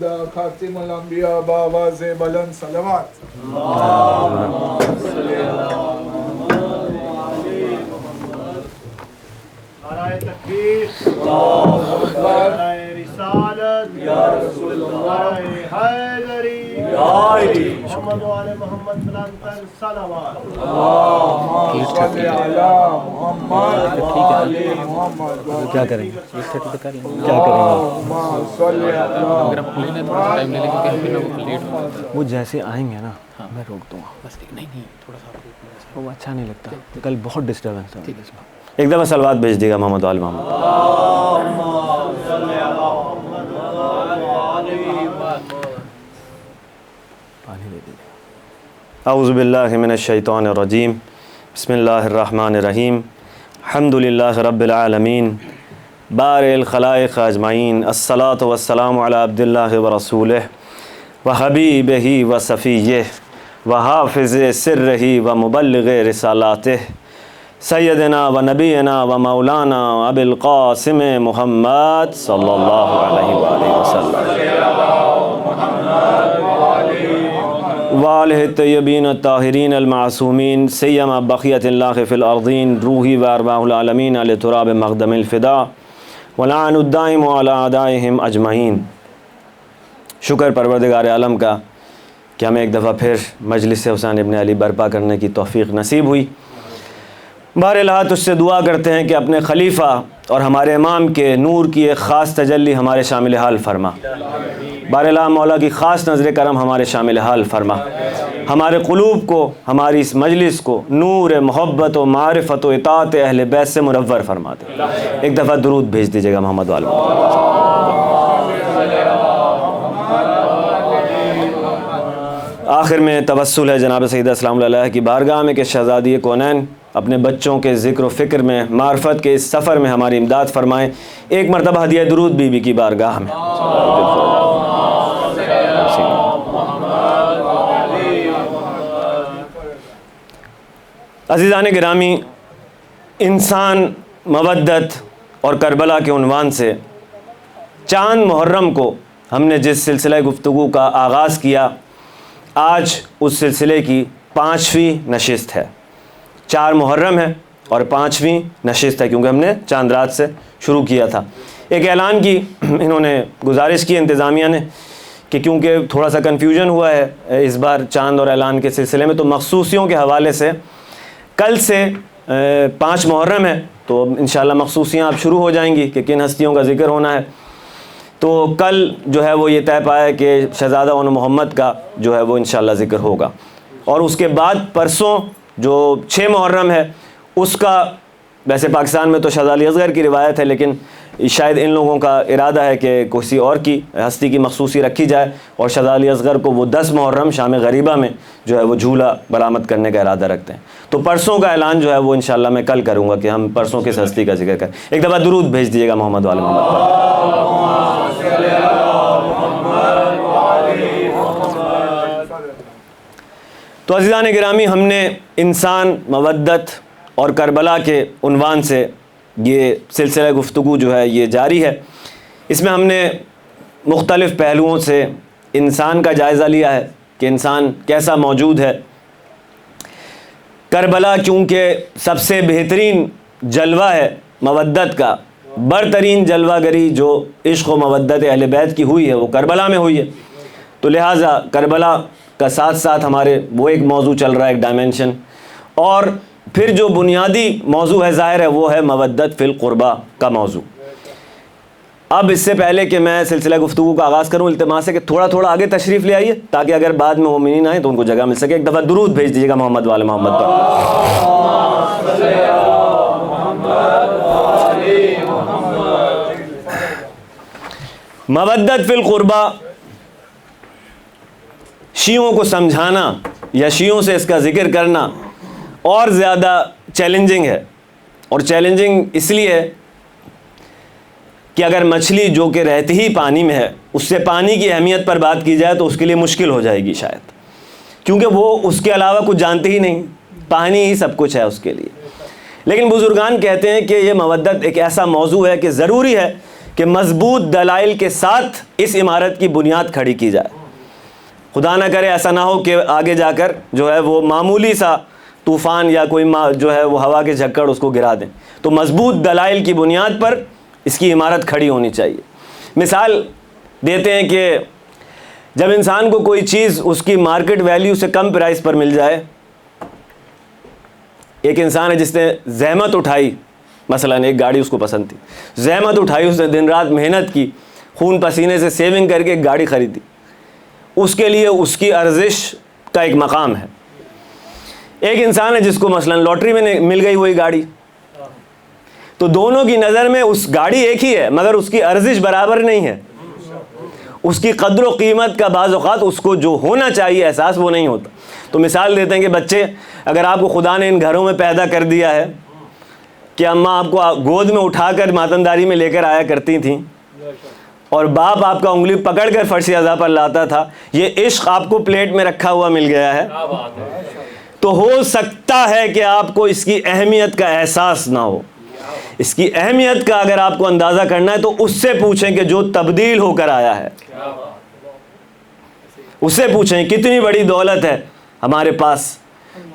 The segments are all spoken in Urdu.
خاتم الانبیاء بآواز بلند صلوات. نعرہ تکبیر، نعرہ رسالت، نعرہ حیدری، محمد و آل محمد بلند صلوات. صلی علی محمد و آل محمد. کیا کریں گے؟ کیا کریں گے؟ صلی علی وہ جیسے آئیں گے نا میں روک دوں گا. بس نہیں تھوڑا سا وہ اچھا نہیں لگتا. کل بہت ڈسٹربنس ہے اس میں. ایک دفعہ صلوات بھیج دے گا محمد وآل محمد. پانی دے دیجیے. اعوذ باللہ من الشیطان الرجیم. بسم اللہ الرحمن الرحیم. الحمد للہ رب العالمین بارئ الخلائق اجمعین. الصلاۃ والسلام علی عبد اللہ ورسولہ وحبیبہ وصفیہ وحافظ سرہ ومبلغ رسالاتہ سیدنا و نبینا و مولانا ابی القاسم محمد صلی اللہ علیہ وآلہ وسلم وآلہ الطیبین الطاہرین المعصومین سیما بقیت اللہ فی الارضین روحی و ارواح العالمین علی تراب مقدم الفدا ولعن الدائم علی اعدائہم اجمعین. شکر پروردگار عالم کا کہ ہمیں ایک دفعہ پھر مجلس حسین ابن علی برپا کرنے کی توفیق نصیب ہوئی. بہرحال اس سے دعا کرتے ہیں کہ اپنے خلیفہ اور ہمارے امام کے نور کی ایک خاص تجلی ہمارے شامل حال فرما. بہرحال مولا کی خاص نظر کرم ہمارے شامل حال فرما. ہمارے قلوب کو، ہماری اس مجلس کو نور محبت و معرفت و اطاعت اہل بیت سے منور فرما دے. ایک دفعہ درود بھیج دیجیے گا محمد والے. آخر میں توسل ہے جناب سیدہ سلام اللہ علیہ کی بارگاہ میں کہ شہزادی کونین اپنے بچوں کے ذکر و فکر میں، معرفت کے اس سفر میں ہماری امداد فرمائیں. ایک مرتبہ ہدیہ درود بی بی کی بارگاہ میں. عزیزان گرامی، انسان مودت اور کربلا کے عنوان سے چاند محرم کو ہم نے جس سلسلہ گفتگو کا آغاز کیا، آج اس سلسلے کی 5ویں نشست ہے. 4 محرم ہے اور 5ویں نشست ہے کیونکہ ہم نے چاند رات سے شروع کیا تھا. ایک اعلان کی انہوں نے گزارش کی انتظامیہ نے کہ کیونکہ تھوڑا سا کنفیوژن ہوا ہے اس بار چاند اور اعلان کے سلسلے میں، تو مخصوصیوں کے حوالے سے کل سے 5 محرم ہے تو انشاءاللہ مخصوصیاں اب شروع ہو جائیں گی کہ کن ہستیوں کا ذکر ہونا ہے. تو کل جو ہے وہ یہ طے پایا ہے کہ شہزادہ اون محمد کا جو ہے وہ انشاءاللہ ذکر ہوگا. اور اس کے بعد پرسوں جو 6 محرم ہے اس کا، ویسے پاکستان میں تو شہزادہ علی اصغر کی روایت ہے لیکن شاید ان لوگوں کا ارادہ ہے کہ کسی اور کی ہستی کی مخصوصی رکھی جائے اور شہزادہ علی اصغر کو وہ 10 محرم شام غریبہ میں جو ہے وہ جھولا برآمد کرنے کا ارادہ رکھتے ہیں. تو پرسوں کا اعلان جو ہے وہ انشاءاللہ میں کل کروں گا کہ ہم پرسوں کس ہستی کا ذکر کریں. ایک دفعہ درود بھیج دیجیے گا محمد وآل محمد پر. تو عزیزان گرامی، ہم نے انسان، مودت اور کربلا کے عنوان سے یہ سلسلہ گفتگو جو ہے یہ جاری ہے. اس میں ہم نے مختلف پہلوؤں سے انسان کا جائزہ لیا ہے کہ انسان کیسا موجود ہے. کربلا چونکہ سب سے بہترین جلوہ ہے مودت کا، برترین جلوہ گری جو عشق و مودت اہل بیت کی ہوئی ہے وہ کربلا میں ہوئی ہے. تو لہٰذا کربلا کا ساتھ ساتھ ہمارے وہ ایک موضوع چل رہا ہے، ایک ڈائمنشن. اور پھر جو بنیادی موضوع ہے ظاہر ہے وہ ہے مودت فی القربہ کا موضوع. اب اس سے پہلے کہ میں سلسلہ گفتگو کا آغاز کروں، التماس ہے کہ تھوڑا تھوڑا آگے تشریف لے آئیے تاکہ اگر بعد میں مومنین آئیں تو ان کو جگہ مل سکے. ایک دفعہ درود بھیج دیجیے گا محمد وآل محمد پر. مودت فی القربہ شیعوں کو سمجھانا یا شیعوں سے اس کا ذکر کرنا اور زیادہ چیلنجنگ ہے. اور چیلنجنگ اس لیے ہے کہ اگر مچھلی جو کہ رہتی ہی پانی میں ہے اس سے پانی کی اہمیت پر بات کی جائے تو اس کے لیے مشکل ہو جائے گی شاید، کیونکہ وہ اس کے علاوہ کچھ جانتے ہی نہیں، پانی ہی سب کچھ ہے اس کے لیے. لیکن بزرگان کہتے ہیں کہ یہ مودت ایک ایسا موضوع ہے کہ ضروری ہے کہ مضبوط دلائل کے ساتھ اس عمارت کی بنیاد کھڑی کی جائے. خدا نہ کرے ایسا نہ ہو کہ آگے جا کر جو ہے وہ معمولی سا طوفان یا کوئی جو ہے وہ ہوا کے جھکڑ اس کو گرا دیں. تو مضبوط دلائل کی بنیاد پر اس کی عمارت کھڑی ہونی چاہیے. مثال دیتے ہیں کہ جب انسان کو کوئی چیز اس کی مارکیٹ ویلیو سے کم پرائس پر مل جائے, ایک انسان ہے جس نے زحمت اٹھائی, مثلا ایک گاڑی اس کو پسند تھی, زحمت اٹھائی, اس نے دن رات محنت کی, خون پسینے سے سیونگ کر کے ایک گاڑی خریدی, اس کے لیے اس کی ارزش کا ایک مقام ہے. ایک انسان ہے جس کو مثلا لاٹری میں مل گئی وہی گاڑی, تو دونوں کی نظر میں اس گاڑی ایک ہی ہے مگر اس کی ارزش برابر نہیں ہے. اس کی قدر و قیمت کا بعض اوقات اس کو جو ہونا چاہیے احساس وہ نہیں ہوتا. تو مثال دیتے ہیں کہ بچے, اگر آپ کو خدا نے ان گھروں میں پیدا کر دیا ہے کہ اماں آپ کو گود میں اٹھا کر ماتمداری میں لے کر آیا کرتی تھیں اور باپ آپ کا انگلی پکڑ کر فرش اعضاء پر لاتا تھا, یہ عشق آپ کو پلیٹ میں رکھا ہوا مل گیا ہے, تو ہو سکتا ہے کہ آپ کو اس کی اہمیت کا احساس نہ ہو. اس کی اہمیت کا اگر آپ کو اندازہ کرنا ہے تو اس سے پوچھیں کہ جو تبدیل ہو کر آیا ہے, اس سے پوچھیں کتنی بڑی دولت ہے ہمارے پاس.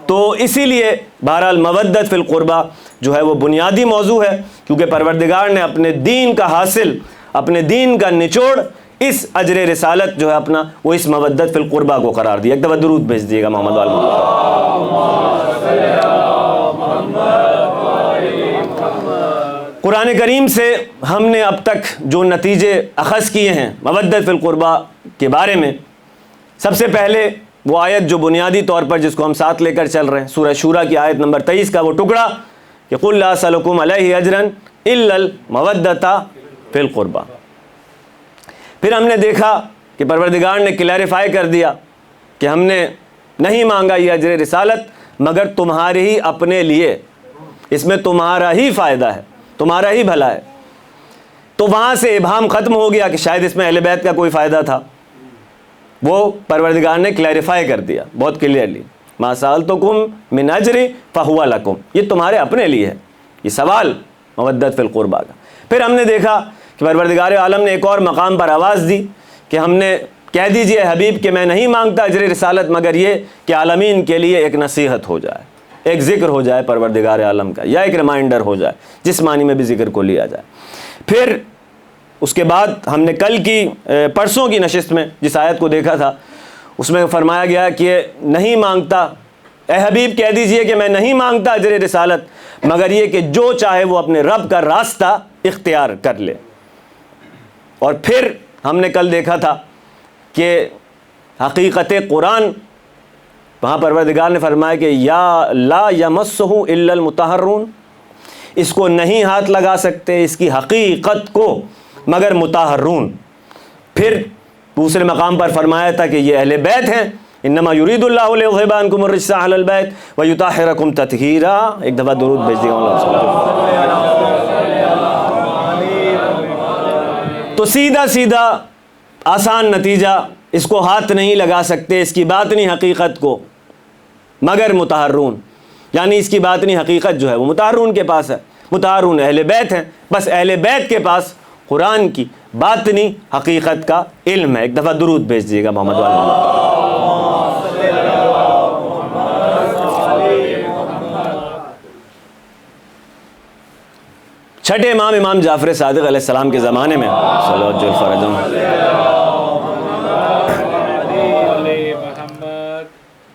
تو اسی لیے بہرحال مودت فی القربہ جو ہے وہ بنیادی موضوع ہے, کیونکہ پروردگار نے اپنے دین کا حاصل, اپنے دین کا نچوڑ اس اجر رسالت جو ہے اپنا, وہ اس مودت فی القربہ کو قرار دیا. ایک دفعہ درود بھیج دیے گا محمد وال محمد. قرآن کریم سے ہم نے اب تک جو نتیجے اخذ کیے ہیں مودت فی القربہ کے بارے میں, سب سے پہلے وہ آیت جو بنیادی طور پر جس کو ہم ساتھ لے کر چل رہے ہیں, سورہ شورا کی آیت نمبر 23 کا وہ ٹکڑا کہ قُلْ لَا أَسْأَلُكُمْ عَلَيْهِ أَجْرًا إِلَّا الْمَوَدَّةَ فِي الْقُرْبَى. پھر ہم نے دیکھا کہ پروردگار نے کلیریفائی کر دیا کہ ہم نے نہیں مانگا یہ اجر رسالت مگر تمہارے ہی اپنے لیے, اس میں تمہارا ہی فائدہ ہے, تمہارا ہی بھلا ہے. تو وہاں سے ابہام ختم ہو گیا کہ شاید اس میں اہل بیت کا کوئی فائدہ تھا, وہ پروردگار نے کلیریفائی کر دیا بہت کلیئرلی, ما سألتکم من اجر فہو لکم, یہ تمہارے اپنے لیے ہے یہ سوال مودت فی القربہ کا. پھر ہم نے دیکھا کہ پروردگار عالم نے ایک اور مقام پر آواز دی کہ ہم نے کہہ دیجئے حبیب کہ میں نہیں مانگتا اجر رسالت مگر یہ کہ عالمین کے لیے ایک نصیحت ہو جائے, ایک ذکر ہو جائے پروردگار عالم کا, یا ایک ریمائنڈر ہو جائے, جس معنی میں بھی ذکر کو لیا جائے. پھر اس کے بعد ہم نے کل کی پرسوں کی نشست میں جس آیت کو دیکھا تھا اس میں فرمایا گیا کہ نہیں مانگتا, اے حبیب کہہ دیجئے کہ میں نہیں مانگتا اجر رسالت مگر یہ کہ جو چاہے وہ اپنے رب کا راستہ اختیار کر لے. اور پھر ہم نے کل دیکھا تھا کہ حقیقت قرآن, وہاں پروردگار نے فرمایا کہ یا لا یمسہ الا المطہرون, اس کو نہیں ہاتھ لگا سکتے اس کی حقیقت کو مگر مطہرون. پھر دوسرے مقام پر فرمایا تھا کہ یہ اہل بیت ہیں, انما یرید اللہ لیذھب عنکم الرجس اہل البیت ویطہرکم تطہیرا. ایک دفعہ درود بھیج دیجیے. تو سیدھا سیدھا آسان نتیجہ, اس کو ہاتھ نہیں لگا سکتے اس کی باطنی حقیقت کو مگر مطہرون, یعنی اس کی باطنی حقیقت جو ہے وہ مطہرون کے پاس ہے. مطہرون اہل بیت ہیں, بس اہل بیت کے پاس قرآن کی باطنی حقیقت کا علم ہے. ایک دفعہ درود بھیج دیجیے گا محمد وال. چھٹے امام امام جعفر صادق علیہ السلام کے زمانے میں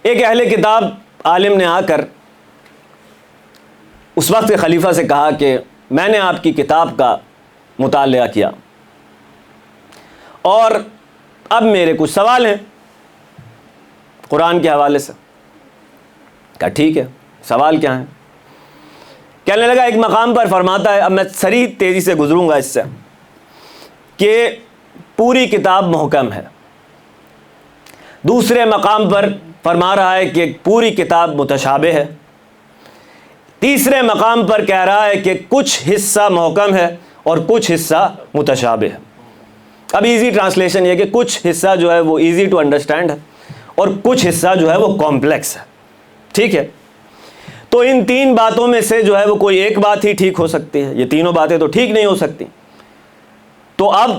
ایک اہل کتاب عالم نے آ کر اس وقت کے خلیفہ سے کہا کہ میں نے آپ کی کتاب کا مطالعہ کیا اور اب میرے کچھ سوال ہیں قرآن کے حوالے سے. کہا ٹھیک ہے, سوال کیا ہیں؟ کہنے لگا ایک مقام پر فرماتا ہے, اب میں سریع تیزی سے گزروں گا اس سے, کہ پوری کتاب محکم ہے. دوسرے مقام پر فرما رہا ہے کہ پوری کتاب متشابہ ہے. تیسرے مقام پر کہہ رہا ہے کہ کچھ حصہ محکم ہے اور کچھ حصہ متشابہ ہے. اب ایزی ٹرانسلیشن یہ کہ کچھ حصہ جو ہے وہ ایزی ٹو انڈرسٹینڈ ہے اور کچھ حصہ جو ہے وہ کمپلیکس ہے. ٹھیک ہے, تو ان تین باتوں میں سے جو ہے وہ کوئی ایک بات ہی ٹھیک ہو سکتی ہے, یہ تینوں باتیں تو ٹھیک نہیں ہو سکتی. تو اب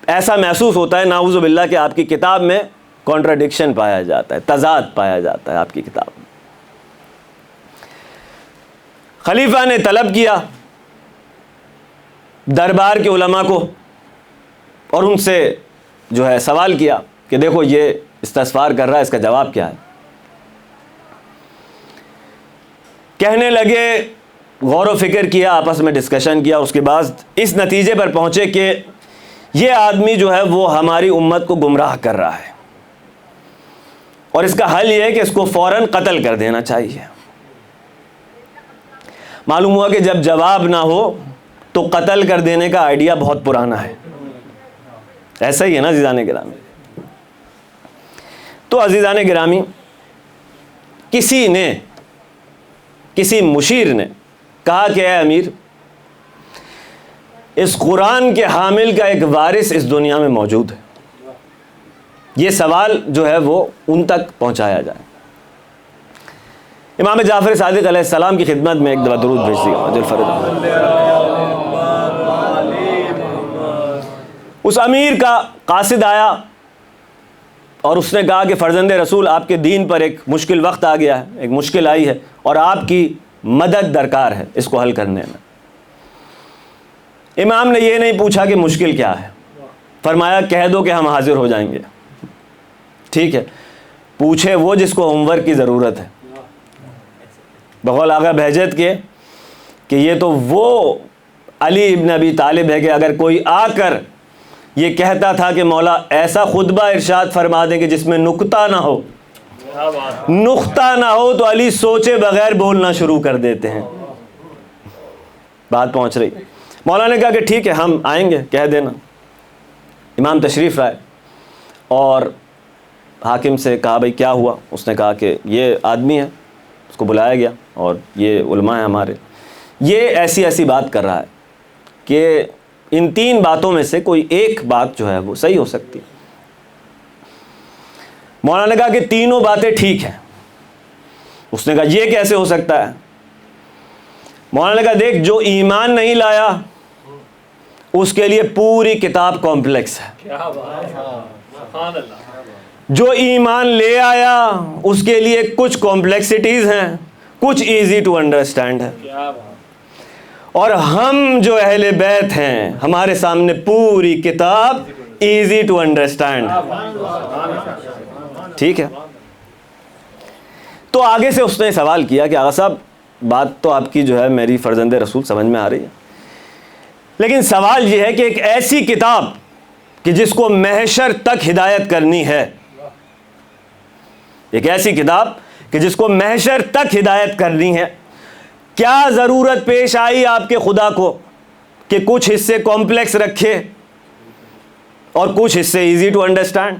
ایسا محسوس ہوتا ہے نعوذ باللہ کہ آپ کی کتاب میں کانٹراڈکشن پایا جاتا ہے، تضاد پایا جاتا ہے آپ کی کتاب میں۔ خلیفہ نے طلب کیا دربار کے علماء کو اور ان سے جو ہے سوال کیا کہ دیکھو یہ استغفار کر رہا ہے، اس کا جواب کیا ہے؟ کہنے لگے، غور و فکر کیا، آپس میں ڈسکشن کیا، اس کے بعد اس نتیجے پر پہنچے کہ یہ آدمی جو ہے وہ ہماری امت کو گمراہ کر رہا ہے اور اس کا حل یہ ہے کہ اس کو فوراً قتل کر دینا چاہیے۔ معلوم ہوا کہ جب جواب نہ ہو تو قتل کر دینے کا آئیڈیا بہت پرانا ہے، ایسا ہی ہے نا عزیزان گرامی؟ تو عزیزان گرامی، کسی مشیر نے کہا کہ اے امیر، اس قرآن کے حامل کا ایک وارث اس دنیا میں موجود ہے، یہ سوال جو ہے وہ ان تک پہنچایا جائے۔ امام جعفر صادق علیہ السلام کی خدمت میں ایک دفعہ درود بھیج دیا دل فرد۔ اس امیر کا قاصد آیا اور اس نے کہا کہ فرزند رسول، آپ کے دین پر ایک مشکل وقت آ گیا ہے، ایک مشکل آئی ہے اور آپ کی مدد درکار ہے اس کو حل کرنے میں۔ امام نے یہ نہیں پوچھا کہ مشکل کیا ہے، فرمایا کہہ دو کہ ہم حاضر ہو جائیں گے۔ ٹھیک ہے، پوچھے وہ جس کو ہوم ورک کی ضرورت ہے، بقول آقا بہجت کے کہ یہ تو وہ علی ابن ابی طالب ہے کہ اگر کوئی آ کر یہ کہتا تھا کہ مولا ایسا خطبہ ارشاد فرما دیں کہ جس میں نقطہ نہ ہو تو علی سوچے بغیر بولنا شروع کر دیتے ہیں۔ بات پہنچ رہی، مولا نے کہا کہ ٹھیک ہے ہم آئیں گے، کہہ دینا۔ امام تشریف لائے اور حاکم سے کہا بھائی کیا ہوا؟ اس نے کہا کہ یہ آدمی ہے، اس کو بلایا گیا اور یہ علماء ہیں ہمارے، یہ ایسی ایسی بات کر رہا ہے کہ ان تین باتوں میں سے کوئی ایک بات جو ہے وہ صحیح ہو سکتی ہے۔ مولانا نے کہا کہ تینوں باتیں ٹھیک ہیں۔ اس نے کہا یہ کیسے ہو سکتا ہے؟ مولانا نے کہا دیکھ، جو ایمان نہیں لایا اس کے لیے پوری کتاب کمپلیکس ہے، جو ایمان لے آیا اس کے لیے کچھ کمپلیکسٹیز ہیں، کچھ ایزی ٹو انڈرسٹینڈ ہے، اور ہم جو اہل بیت ہیں ہمارے سامنے پوری کتاب ایزی ٹو انڈرسٹینڈ۔ ٹھیک ہے، تو آگے سے اس نے سوال کیا کہ آقا صاحب بات تو آپ کی جو ہے میری فرزند رسول سمجھ میں آ رہی ہے، لیکن سوال یہ ہے کہ ایک ایسی کتاب کہ جس کو محشر تک ہدایت کرنی ہے، ایک ایسی کتاب کہ جس کو محشر تک ہدایت کرنی ہے، کیا ضرورت پیش آئی آپ کے خدا کو کہ کچھ حصے کمپلیکس رکھے اور کچھ حصے ایزی ٹو انڈرسٹینڈ؟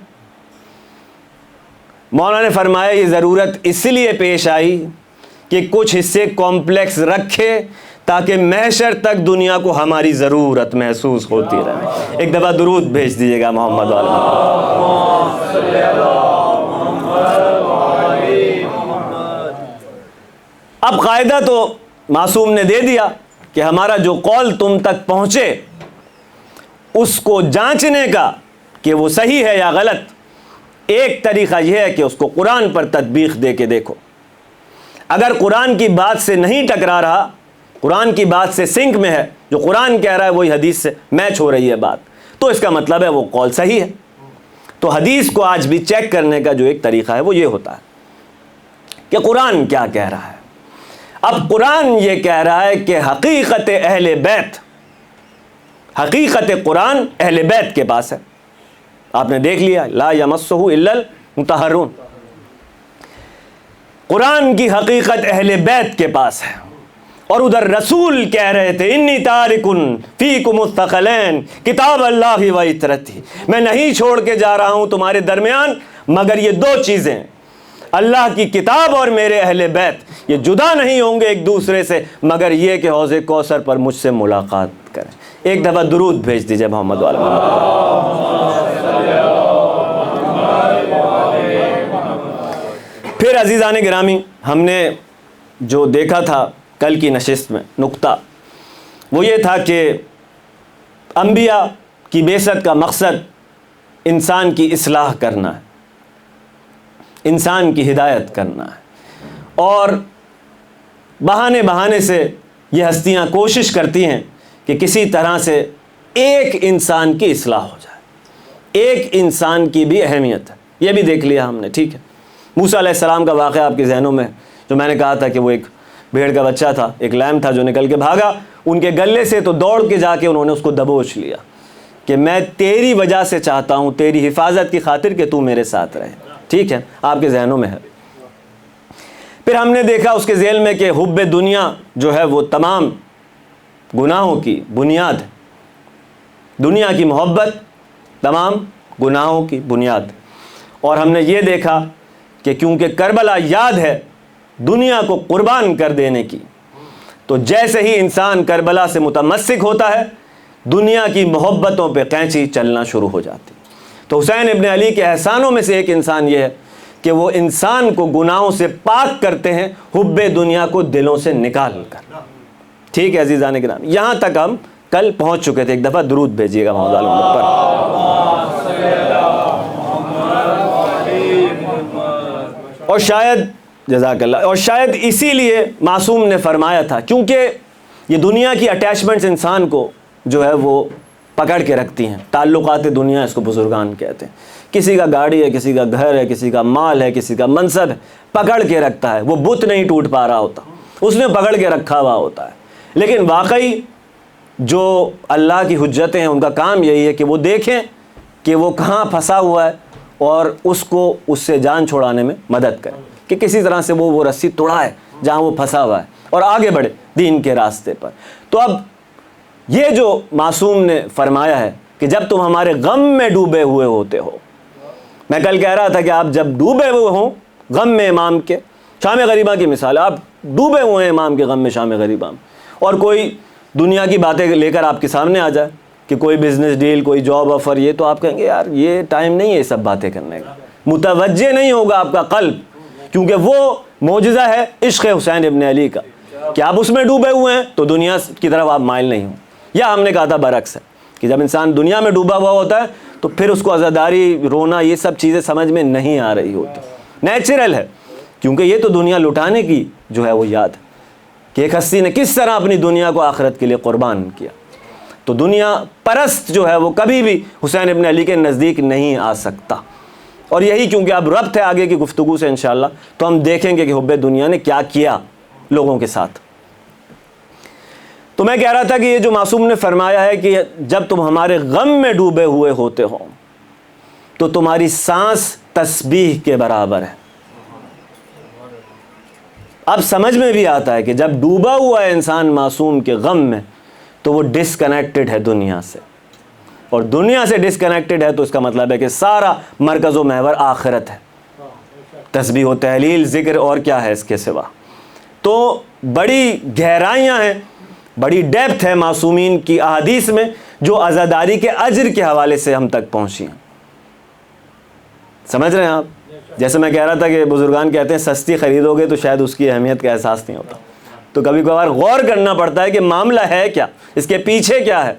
مولانا نے فرمایا یہ ضرورت اس لیے پیش آئی کہ کچھ حصے کمپلیکس رکھے تاکہ محشر تک دنیا کو ہماری ضرورت محسوس ہوتی رہے۔ ایک دفعہ درود بھیج دیجیے گا محمد والا۔ اب قاعدہ تو معصوم نے دے دیا کہ ہمارا جو قول تم تک پہنچے اس کو جانچنے کا کہ وہ صحیح ہے یا غلط، ایک طریقہ یہ ہے کہ اس کو قرآن پر تطبیق دے کے دیکھو۔ اگر قرآن کی بات سے نہیں ٹکرا رہا، قرآن کی بات سے سنک میں ہے، جو قرآن کہہ رہا ہے وہی حدیث سے میچ ہو رہی ہے بات، تو اس کا مطلب ہے وہ قول صحیح ہے۔ تو حدیث کو آج بھی چیک کرنے کا جو ایک طریقہ ہے وہ یہ ہوتا ہے کہ قرآن کیا کہہ رہا ہے۔ اب قرآن یہ کہہ رہا ہے کہ حقیقت اہل بیت، حقیقت قرآن اہل بیت کے پاس ہے۔ آپ نے دیکھ لیا لا یمسہ الا المطہرون، قرآن کی حقیقت اہل بیت کے پاس ہے، اور ادھر رسول کہہ رہے تھے انی تارکن فیکم الثقلین کتاب اللہ و عترتی، میں نہیں چھوڑ کے جا رہا ہوں تمہارے درمیان مگر یہ دو چیزیں، اللہ کی کتاب اور میرے اہل بیت، یہ جدا نہیں ہوں گے ایک دوسرے سے مگر یہ کہ حوض کوثر پر مجھ سے ملاقات کریں۔ ایک دفعہ درود بھیج دیجئے محمد والا۔ پھر عزیزان گرامی، ہم نے جو دیکھا تھا کل کی نشست میں نقطہ وہ یہ تھا کہ انبیاء کی بعثت کا مقصد انسان کی اصلاح کرنا ہے، انسان کی ہدایت کرنا ہے، اور بہانے سے یہ ہستیاں کوشش کرتی ہیں کہ کسی طرح سے ایک انسان کی اصلاح ہو جائے۔ ایک انسان کی بھی اہمیت ہے، یہ بھی دیکھ لیا ہم نے، ٹھیک ہے۔ موسیٰ علیہ السلام کا واقعہ آپ کے ذہنوں میں، جو میں نے کہا تھا کہ وہ ایک بھیڑ کا بچہ تھا، ایک لیم تھا جو نکل کے بھاگا ان کے گلے سے، تو دوڑ کے جا کے انہوں نے اس کو دبوچ لیا کہ میں تیری وجہ سے چاہتا ہوں، تیری حفاظت کی خاطر کہ تو میرے ساتھ رہے، ٹھیک ہے، آپ کے ذہنوں میں ہے۔ پھر ہم نے دیکھا اس کے ذیل میں کہ حب دنیا جو ہے وہ تمام گناہوں کی بنیاد ہے، دنیا کی محبت تمام گناہوں کی بنیاد، اور ہم نے یہ دیکھا کہ کیونکہ کربلا یاد ہے دنیا کو قربان کر دینے کی، تو جیسے ہی انسان کربلا سے متمسک ہوتا ہے دنیا کی محبتوں پہ قینچی چلنا شروع ہو جاتی۔ تو حسین ابن علی کے احسانوں میں سے ایک انسان یہ ہے کہ وہ انسان کو گناہوں سے پاک کرتے ہیں، حب دنیا کو دلوں سے نکال کر، ٹھیک ہے عزیزان کرام۔ یہاں تک ہم کل پہنچ چکے تھے، ایک دفعہ درود بھیجیے گا محمد عالم پر۔ اور شاید جزاک اللہ، اور شاید اسی لیے معصوم نے فرمایا تھا، کیونکہ یہ دنیا کی اٹیچمنٹس انسان کو جو ہے وہ پکڑ کے رکھتی ہیں، تعلقات دنیا اس کو بزرگان کہتے ہیں۔ کسی کا گاڑی ہے، کسی کا گھر ہے، کسی کا مال ہے، کسی کا منصب ہے، پکڑ کے رکھتا ہے، وہ بت نہیں ٹوٹ پا رہا ہوتا، اس نے پکڑ کے رکھا ہوا ہوتا ہے۔ لیکن واقعی جو اللہ کی حجتیں ہیں ان کا کام یہی ہے کہ وہ دیکھیں کہ وہ کہاں پھنسا ہوا ہے اور اس کو اس سے جان چھوڑانے میں مدد کریں، کہ کسی طرح سے وہ رسی توڑائے جہاں وہ پھنسا ہوا ہے اور آگے بڑھے دین کے راستے پر۔ تو اب یہ جو معصوم نے فرمایا ہے کہ جب تم ہمارے غم میں ڈوبے ہوئے ہوتے ہو، میں کل کہہ رہا تھا کہ آپ جب ڈوبے ہوئے ہوں غم میں امام کے، شام غریبہ کی مثال، آپ ڈوبے ہوئے ہیں امام کے غم میں شام غریبہ میں، اور کوئی دنیا کی باتیں لے کر آپ کے سامنے آ جائے کہ کوئی بزنس ڈیل، کوئی جاب آفر، یہ تو آپ کہیں گے یار یہ ٹائم نہیں ہے یہ سب باتیں کرنے کا، متوجہ نہیں ہوگا آپ کا قلب، کیونکہ وہ معجزہ ہے عشق حسین ابن علی کا کہ آپ اس میں ڈوبے ہوئے ہیں تو دنیا کی طرف آپ مائل نہیں ہوں۔ یا ہم نے کہا تھا برعکس ہے کہ جب انسان دنیا میں ڈوبا ہوا ہوتا ہے تو پھر اس کو عزاداری، رونا، یہ سب چیزیں سمجھ میں نہیں آ رہی ہوتی، نیچرل ہے، کیونکہ یہ تو دنیا لٹانے کی جو ہے وہ یاد ہے کہ ایک ہستی نے کس طرح اپنی دنیا کو آخرت کے لیے قربان کیا۔ تو دنیا پرست جو ہے وہ کبھی بھی حسین ابن علی کے نزدیک نہیں آ سکتا، اور یہی کیونکہ اب ربط ہے آگے کی گفتگو سے انشاءاللہ، تو ہم دیکھیں گے کہ حب دنیا نے کیا کیا لوگوں کے ساتھ۔ تو میں کہہ رہا تھا کہ یہ جو معصوم نے فرمایا ہے کہ جب تم ہمارے غم میں ڈوبے ہوئے ہوتے ہو تو تمہاری سانس تسبیح کے برابر ہے۔ اب سمجھ میں بھی آتا ہے کہ جب ڈوبا ہوا ہے انسان معصوم کے غم میں تو وہ ڈسکنیکٹڈ ہے دنیا سے، اور دنیا سے ڈسکنیکٹڈ ہے تو اس کا مطلب ہے کہ سارا مرکز و محور آخرت ہے، تسبیح و تحلیل، ذکر، اور کیا ہے اس کے سوا۔ تو بڑی گہرائیاں ہیں، بڑی ڈیپتھ ہے معصومین کی احادیث میں جو عزاداری کے اجر کے حوالے سے ہم تک پہنچی ہیں۔ سمجھ رہے ہیں آپ؟ جیسے میں کہہ رہا تھا کہ بزرگان کہتے ہیں سستی خریدو گے تو شاید اس کی اہمیت کا احساس نہیں ہوتا، تو کبھی کبھار غور کرنا پڑتا ہے کہ معاملہ ہے کیا، اس کے پیچھے کیا ہے۔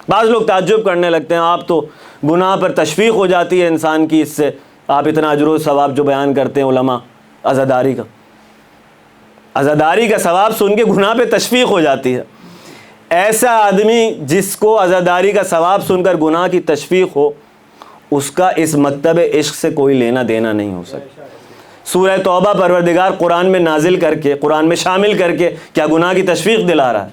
بعض لوگ تعجب کرنے لگتے ہیں، آپ تو گناہ پر تشویق ہو جاتی ہے انسان کی، اس سے آپ اتنا اجر و ثواب جو بیان کرتے ہیں علماء عزاداری کا، عزاداری کا ثواب سن کے گناہ پہ تشویق ہو جاتی ہے۔ ایسا آدمی جس کو عزاداری کا ثواب سن کر گناہ کی تشویق ہو، اس کا اس مکتب عشق سے کوئی لینا دینا نہیں ہو سکتا۔ سورہ توبہ پروردگار قرآن میں نازل کر کے، قرآن میں شامل کر کے کیا گناہ کی تشویق دلا رہا ہے؟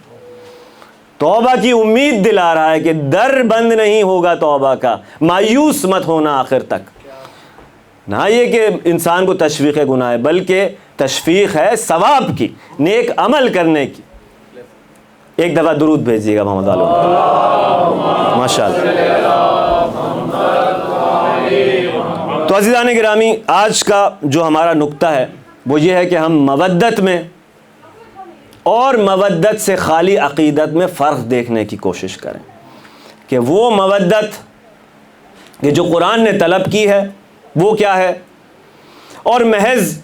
توبہ کی امید دلا رہا ہے کہ در بند نہیں ہوگا توبہ کا، مایوس مت ہونا آخر تک۔ نہ یہ کہ انسان کو تشویق گناہ ہے، بلکہ تشویق ہے ثواب کی، نیک عمل کرنے کی۔ ایک دفعہ درود بھیجیے گا محمد عالم، ماشاءاللہ۔ تو عزیزان گرامی، آج کا جو ہمارا نقطہ ہے وہ یہ ہے کہ ہم مودت میں اور مودت سے خالی عقیدت میں فرق دیکھنے کی کوشش کریں، کہ وہ مودت کہ جو قرآن نے طلب کی ہے وہ کیا ہے، اور محض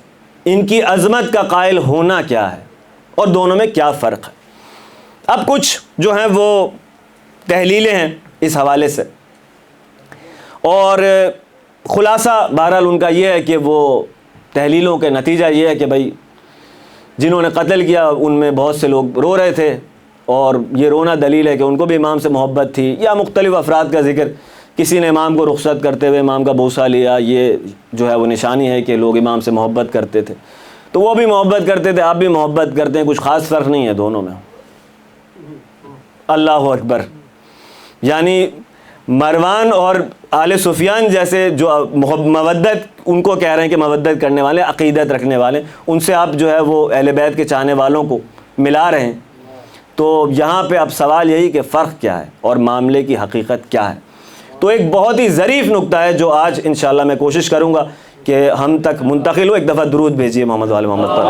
ان کی عظمت کا قائل ہونا کیا ہے، اور دونوں میں کیا فرق ہے۔ اب کچھ جو ہیں وہ تحلیلیں ہیں اس حوالے سے۔ اور خلاصہ بہرحال ان کا یہ ہے کہ وہ تحلیلوں کے نتیجہ یہ ہے کہ بھائی جنہوں نے قتل کیا ان میں بہت سے لوگ رو رہے تھے، اور یہ رونا دلیل ہے کہ ان کو بھی امام سے محبت تھی، یا مختلف افراد کا ذکر، کسی نے امام کو رخصت کرتے ہوئے امام کا بوسہ لیا، یہ جو ہے وہ نشانی ہے کہ لوگ امام سے محبت کرتے تھے، تو وہ بھی محبت کرتے تھے، آپ بھی محبت کرتے ہیں، کچھ خاص فرق نہیں ہے دونوں میں۔ اللہ اکبر۔ یعنی مروان اور آل سفیان جیسے جو مودت ان کو کہہ رہے ہیں کہ مودت کرنے والے، عقیدت رکھنے والے، ان سے آپ جو ہے وہ اہل بیت کے چاہنے والوں کو ملا رہے ہیں، تو یہاں پہ اب سوال یہی کہ فرق کیا ہے اور معاملے کی حقیقت کیا ہے۔ تو ایک بہت ہی ظریف نکتہ ہے جو آج انشاءاللہ میں کوشش کروں گا کہ ہم تک منتقل ہو۔ ایک دفعہ درود بھیجیے محمد وال محمد پر۔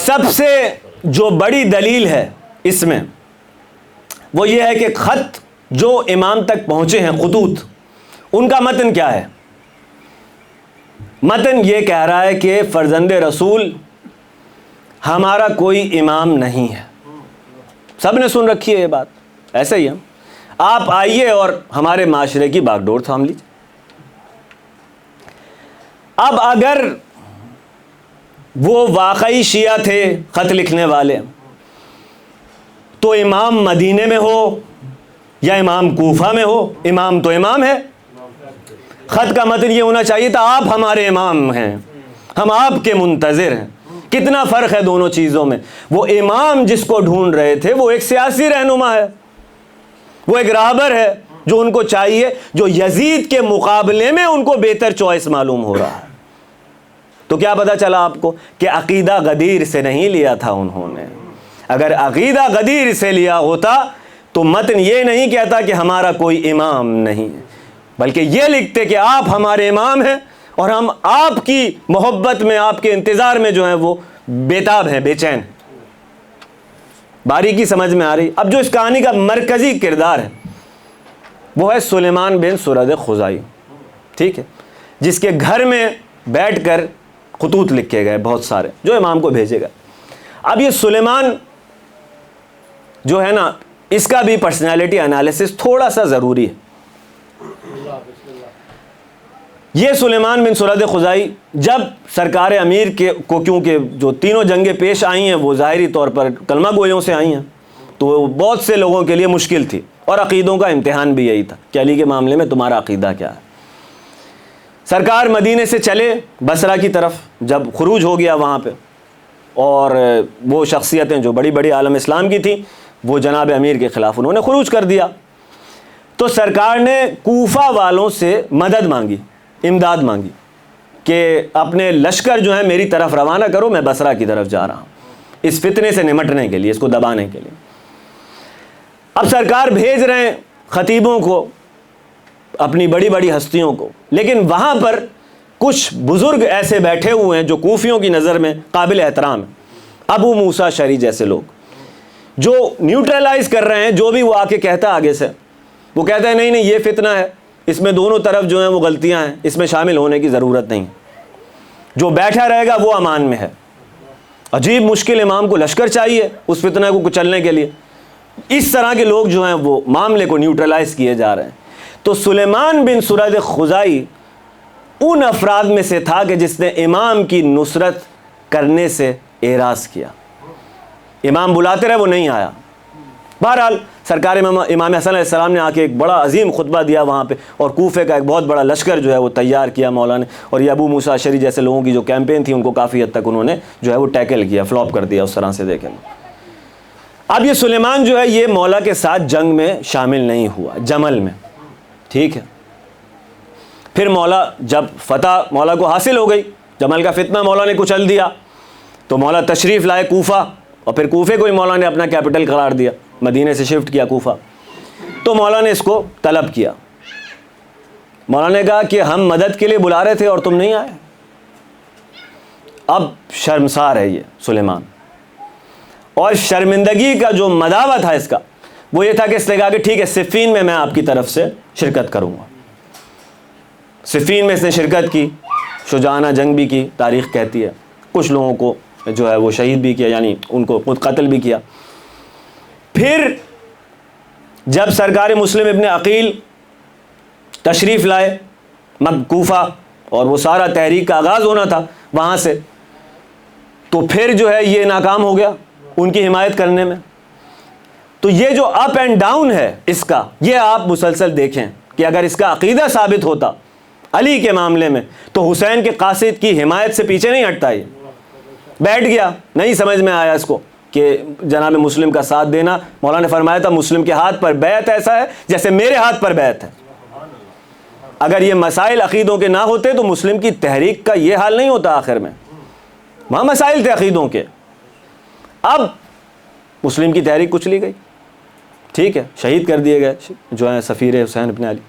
سب سے جو بڑی دلیل ہے اس میں وہ یہ ہے کہ خط جو امام تک پہنچے ہیں، خطوط، ان کا متن کیا ہے؟ متن یہ کہہ رہا ہے کہ فرزند رسول ہمارا کوئی امام نہیں ہے۔ سب نے سن رکھی ہے یہ بات، ایسے ہی ہم آپ آئیے اور ہمارے معاشرے کی باغ ڈور تھام لیجیے۔ اب اگر وہ واقعی شیعہ تھے خط لکھنے والے، تو امام مدینے میں ہو یا امام کوفہ میں ہو، امام تو امام ہے۔ خط کا متن یہ ہونا چاہیے تھا آپ ہمارے امام ہیں، ہم آپ کے منتظر ہیں۔ کتنا فرق ہے دونوں چیزوں میں۔ وہ امام جس کو ڈھونڈ رہے تھے وہ ایک سیاسی رہنما ہے، وہ ایک راہبر ہے جو ان کو چاہیے، جو یزید کے مقابلے میں ان کو بہتر چوائس معلوم ہو رہا ہے۔ تو کیا پتہ چلا آپ کو کہ عقیدہ غدیر سے نہیں لیا تھا انہوں نے۔ اگر عقیدہ غدیر سے لیا ہوتا تو متن یہ نہیں کہتا کہ ہمارا کوئی امام نہیں ہے، بلکہ یہ لکھتے کہ آپ ہمارے امام ہیں اور ہم آپ کی محبت میں، آپ کے انتظار میں جو ہیں وہ بیتاب ہیں، بے چین۔ باریکی سمجھ میں آ رہی؟ اب جو اس کہانی کا مرکزی کردار ہے وہ ہے سلیمان بن سرد خزائی، ٹھیک ہے، جس کے گھر میں بیٹھ کر خطوط لکھے گئے بہت سارے جو امام کو بھیجے گا۔ اب یہ سلیمان جو ہے نا، اس کا بھی پرسنالٹی انالیسس تھوڑا سا ضروری ہے۔ یہ سلیمان بن سرد خزائی جب سرکار امیر کے کو، کیونکہ جو تینوں جنگیں پیش آئی ہیں وہ ظاہری طور پر کلمہ گویوں سے آئی ہیں، تو بہت سے لوگوں کے لیے مشکل تھی، اور عقیدوں کا امتحان بھی یہی تھا کہ علی کے معاملے میں تمہارا عقیدہ کیا ہے۔ سرکار مدینے سے چلے بصرہ کی طرف، جب خروج ہو گیا وہاں پہ، اور وہ شخصیتیں جو بڑی بڑی عالم اسلام کی تھیں وہ جناب امیر کے خلاف انہوں نے خروج کر دیا، تو سرکار نے کوفہ والوں سے مدد مانگی، امداد مانگی کہ اپنے لشکر جو ہیں میری طرف روانہ کرو، میں بصرہ کی طرف جا رہا ہوں اس فتنے سے نمٹنے کے لیے، اس کو دبانے کے لیے۔ اب سرکار بھیج رہے ہیں خطیبوں کو، اپنی بڑی بڑی ہستیوں کو، لیکن وہاں پر کچھ بزرگ ایسے بیٹھے ہوئے ہیں جو کوفیوں کی نظر میں قابل احترام ہیں، ابو موسیٰ شری جیسے لوگ، جو نیوٹرلائز کر رہے ہیں جو بھی وہ آ کے کہتا آگے سے۔ وہ کہتا ہے نہیں نہیں یہ فتنہ ہے، اس میں دونوں طرف جو ہیں وہ غلطیاں ہیں، اس میں شامل ہونے کی ضرورت نہیں، جو بیٹھا رہے گا وہ امان میں ہے۔ عجیب مشکل، امام کو لشکر چاہیے اس فتنہ کو کچلنے کے لیے۔ اس طرح کے لوگ جو ہیں وہ معاملے کو نیوٹرلائز کیے جا رہے ہیں۔ تو سلیمان بن سرد خزائی ان افراد میں سے تھا کہ جس نے امام کی نصرت کرنے سے اعراض کیا۔ امام بلاتے رہے، وہ نہیں آیا۔ بہرحال سرکار امام حسن علیہ السلام نے آ کے ایک بڑا عظیم خطبہ دیا وہاں پہ، اور کوفے کا ایک بہت بڑا لشکر جو ہے وہ تیار کیا مولا نے، اور یہ ابو موسیٰ اشعری جیسے لوگوں کی جو کیمپین تھی ان کو کافی حد تک انہوں نے جو ہے وہ ٹیکل کیا، فلاپ کر دیا اس طرح سے۔ دیکھیں اب یہ سلیمان جو ہے یہ مولا کے ساتھ جنگ میں شامل نہیں ہوا، جمل میں، ٹھیک ہے۔ پھر مولا جب فتح مولا کو حاصل ہو گئی، جمل کا فتنہ مولا نے کچل دیا، تو مولا تشریف لائے کوفہ، اور پھر کوفے کو ہی مولا نے اپنا کیپٹل قرار دیا، مدینے سے شفٹ کیا کوفہ۔ تو مولا نے اس کو طلب کیا، مولا نے کہا کہ ہم مدد کے لیے بلا رہے تھے اور تم نہیں آئے۔ اب شرمسار ہے یہ سلیمان، اور شرمندگی کا جو مداوع تھا اس کا وہ یہ تھا کہ اس نے کہا کہ ٹھیک ہے صفین میں آپ کی طرف سے شرکت کروں گا۔ صفین میں اس نے شرکت کی، شجاعانہ جنگ بھی کی، تاریخ کہتی ہے، کچھ لوگوں کو جو ہے وہ شہید بھی کیا، یعنی ان کو خود قتل بھی کیا۔ پھر جب سرکار مسلم ابن عقیل تشریف لائے کوفہ اور وہ سارا تحریک کا آغاز ہونا تھا وہاں سے، تو پھر جو ہے یہ ناکام ہو گیا ان کی حمایت کرنے میں. تو یہ جو اپ اینڈ ڈاؤن ہے اس کا، یہ آپ مسلسل دیکھیں کہ اگر اس کا عقیدہ ثابت ہوتا علی کے معاملے میں تو حسین کے قاصد کی حمایت سے پیچھے نہیں ہٹتا. یہ بیٹھ گیا، نہیں سمجھ میں آیا اس کو کہ جناب مسلم کا ساتھ دینا. مولانا نے فرمایا تھا مسلم کے ہاتھ پر بیعت ایسا ہے جیسے میرے ہاتھ پر بیعت ہے. اگر یہ مسائل عقیدوں کے نہ ہوتے تو مسلم کی تحریک کا یہ حال نہیں ہوتا. آخر میں وہاں مسائل تھے عقیدوں کے. اب مسلم کی تحریک کچلی گئی، ٹھیک ہے، شہید کر دیے گئے جو ہیں سفیر حسین ابن علی.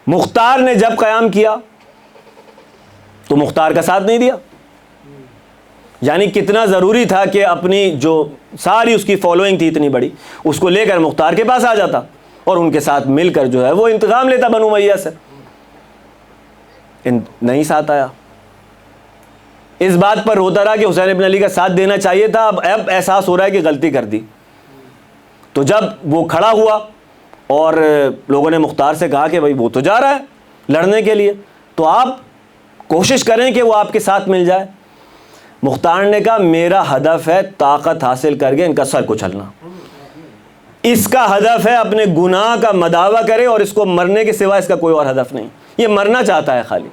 مختار نے جب قیام کیا تو مختار کا ساتھ نہیں دیا. یعنی کتنا ضروری تھا کہ اپنی جو ساری اس کی فالوئنگ تھی اتنی بڑی، اس کو لے کر مختار کے پاس آ جاتا اور ان کے ساتھ مل کر جو ہے وہ انتقام لیتا بنو امیہ سے. نہیں ساتھ آیا. اس بات پر روتا رہا کہ حسین ابن علی کا ساتھ دینا چاہیے تھا. اب احساس ہو رہا ہے کہ غلطی کر دی. تو جب وہ کھڑا ہوا اور لوگوں نے مختار سے کہا کہ بھائی وہ تو جا رہا ہے لڑنے کے لیے، تو آپ کوشش کریں کہ وہ آپ کے ساتھ مل جائے. مختار نے کہا میرا ہدف ہے طاقت حاصل کر کے ان کا سر کچلنا. اس کا ہدف ہے اپنے گناہ کا مداوع کرے اور اس کو مرنے کے سوا اس کا کوئی اور ہدف نہیں. یہ مرنا چاہتا ہے خالی.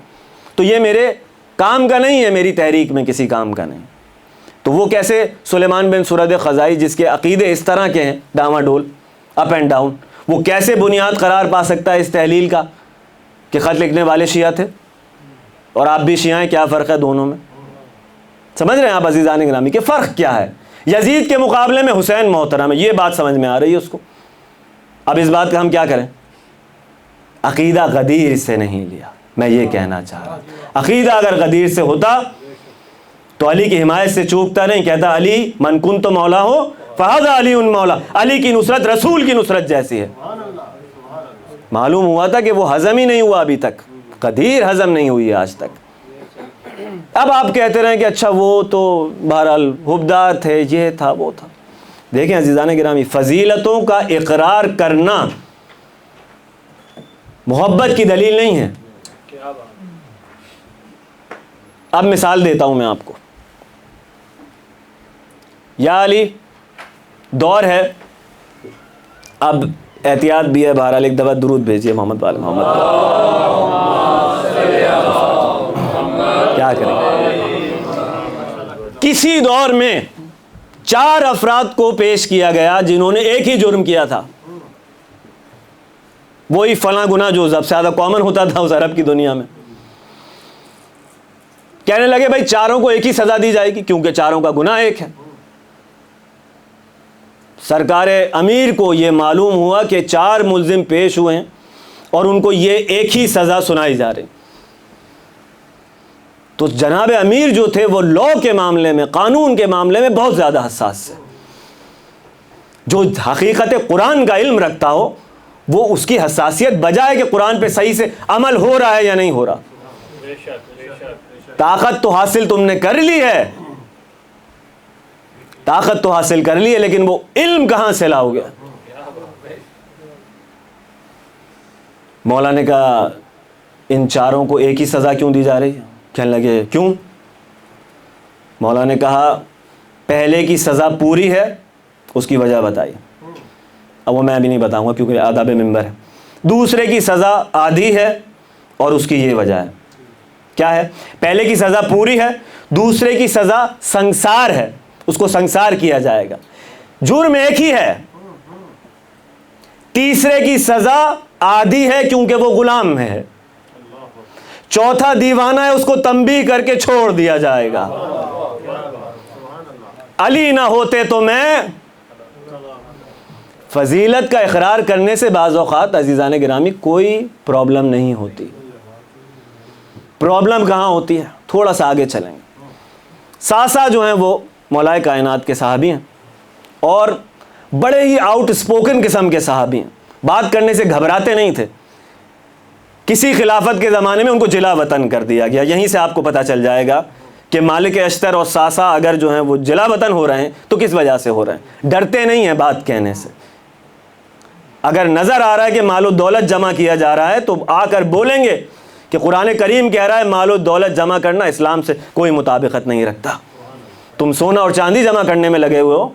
تو یہ میرے کام کا نہیں ہے، میری تحریک میں کسی کام کا نہیں. تو وہ کیسے سلیمان بن سرد خزائی جس کے عقیدے اس طرح کے ہیں ڈاما ڈول اپ اینڈ ڈاؤن، وہ کیسے بنیاد قرار پا سکتا ہے اس تحلیل کا کہ خط لکھنے والے شیعہ تھے اور آپ بھی شیعہ ہیں؟ کیا فرق ہے دونوں میں؟ سمجھ رہے ہیں آپ عزیزان گرامی کہ فرق کیا ہے؟ یزید کے مقابلے میں حسین محترم ہے، یہ بات سمجھ میں آ رہی ہے اس کو. اب اس بات کا ہم کیا کریں؟ عقیدہ غدیر سے نہیں لیا، میں یہ کہنا چاہ رہا. عقیدہ اگر غدیر سے ہوتا تو علی کی حمایت سے چوکتا نہیں، کہتا علی من کن تو مولا ہو فہذا علی ان مولا. علی کی نصرت رسول کی نصرت جیسی ہے. معلوم ہوا تھا کہ وہ ہضم ہی نہیں ہوا ابھی تک، غدیر ہضم نہیں ہوئی ہے آج تک. اب آپ کہتے رہیں کہ اچھا وہ تو بہرحال حبدار تھے، یہ تھا وہ تھا. دیکھیں عزیزان گرامی، فضیلتوں کا اقرار کرنا محبت کی دلیل نہیں ہے. اب مثال دیتا ہوں میں آپ کو. یا علی دور ہے، اب احتیاط بھی ہے، بہرحال ایک دفعہ درود بھیجیے محمد والے محمد. کیا کریں؟ کسی دور میں 4 افراد کو پیش کیا گیا جنہوں نے ایک ہی جرم کیا تھا، وہی فلاں گناہ جو سب سے زیادہ کامن ہوتا تھا اس عرب کی دنیا میں. کہنے لگے بھائی چاروں کو ایک ہی سزا دی جائے گی کیونکہ چاروں کا گناہ ایک ہے. سرکار امیر کو یہ معلوم ہوا کہ 4 ملزم پیش ہوئے ہیں اور ان کو یہ ایک ہی سزا سنائی جا رہی. تو جناب امیر جو تھے وہ لا کے معاملے میں، قانون کے معاملے میں بہت زیادہ حساس ہے. جو حقیقت قرآن کا علم رکھتا ہو وہ اس کی حساسیت بجائے کہ قرآن پہ صحیح سے عمل ہو رہا ہے یا نہیں ہو رہا. طاقت تو حاصل تم نے کر لی ہے، طاقت تو حاصل کر لی ہے، لیکن وہ علم کہاں سے لاؤ گے؟ مولا نے کہا ان چاروں کو ایک ہی سزا کیوں دی جا رہی ہے؟ کہنے لگے کیوں؟ مولا نے کہا پہلے کی سزا پوری ہے، اس کی وجہ بتائی. اب وہ میں ابھی نہیں بتاؤں گا کیونکہ آداب ممبر ہے. دوسرے کی سزا آدھی ہے اور اس کی یہ وجہ ہے. کیا ہے؟ پہلے کی سزا پوری ہے، دوسرے کی سزا سنسار ہے، اس کو سنسار کیا جائے گا. جرم ایک ہی ہے. تیسرے کی سزا آدھی ہے کیونکہ وہ غلام ہے. چوتھا دیوانہ ہے، اس کو تنبیہ کر کے چھوڑ دیا جائے گا. علی نہ ہوتے تو میں. فضیلت کا اقرار کرنے سے بعض اوقات عزیزان گرامی کوئی پرابلم نہیں ہوتی. پرابلم کہاں ہوتی ہے؟ تھوڑا سا آگے چلیں گے. ساسا جو ہیں وہ مولائے کائنات کے صحابی ہیں اور بڑے ہی آؤٹ اسپوکن قسم کے صحابی ہیں. بات کرنے سے گھبراتے نہیں تھے. کسی خلافت کے زمانے میں ان کو جلا وطن کر دیا گیا. یہیں سے آپ کو پتہ چل جائے گا کہ مالک اشتر اور ساسا اگر جو ہیں وہ جلا وطن ہو رہے ہیں تو کس وجہ سے ہو رہے ہیں. ڈرتے نہیں ہیں بات کہنے سے. اگر نظر آ رہا ہے کہ مال و دولت جمع کیا جا رہا ہے تو آ کر بولیں گے کہ قرآن کریم کہہ رہا ہے مال و دولت جمع کرنا اسلام سے کوئی مطابقت نہیں رکھتا، تم سونا اور چاندی جمع کرنے میں لگے ہوئے ہو۔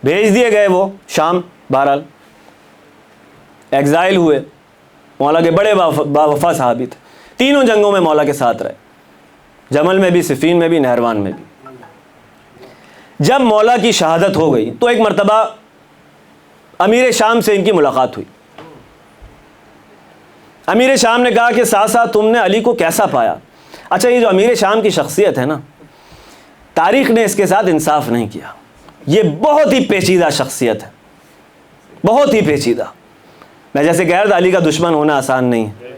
بھیج دیے گئے وہ شام، بہرحال ایگزائل ہوئے، مولا کے بڑے باوفا صحابی تھے، تینوں جنگوں میں مولا کے ساتھ رہے، جمل میں بھی، صفین میں بھی، نہروان میں بھی۔ جب مولا کی شہادت ہو گئی تو ایک مرتبہ امیر شام سے ان کی ملاقات ہوئی۔ امیر شام نے کہا کہ ساسا تم نے علی کو کیسا پایا؟ اچھا، یہ جو امیر شام کی شخصیت ہے نا، تاریخ نے اس کے ساتھ انصاف نہیں کیا، یہ بہت ہی پیچیدہ شخصیت ہے، بہت ہی پیچیدہ۔ میں جیسے کہہ رہا تھا علی کا دشمن ہونا آسان نہیں ہے،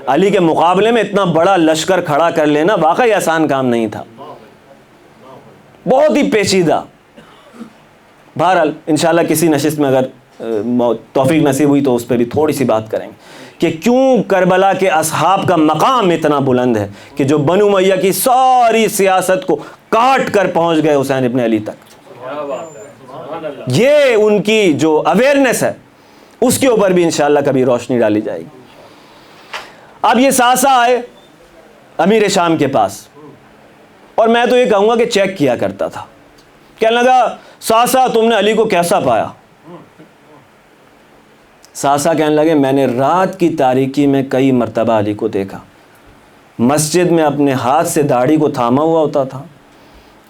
علی کے مقابلے میں اتنا بڑا لشکر کھڑا کر لینا واقعی آسان کام نہیں تھا، بہت ہی پیچیدہ۔ بہرحال انشاءاللہ کسی نشست میں اگر توفیق نصیب ہوئی تو اس پہ بھی تھوڑی سی بات کریں گے کہ کیوں کربلا کے اصحاب کا مقام اتنا بلند ہے کہ جو بنو امیہ کی ساری سیاست کو کاٹ کر پہنچ گئے حسین ابن علی تک۔ یہ ان کی جو اویئرنیس ہے اس کے اوپر بھی انشاءاللہ کبھی روشنی ڈالی جائے گی۔ اب یہ ساسا آئے امیر شام کے پاس، اور میں تو یہ کہوں گا کہ چیک کیا کرتا تھا، کہنے لگا ساسا تم نے علی کو کیسا پایا؟ ساسا کہنے لگے میں نے رات کی تاریکی میں کئی مرتبہ علی کو دیکھا، مسجد میں اپنے ہاتھ سے داڑھی کو تھاما ہوا ہوتا تھا،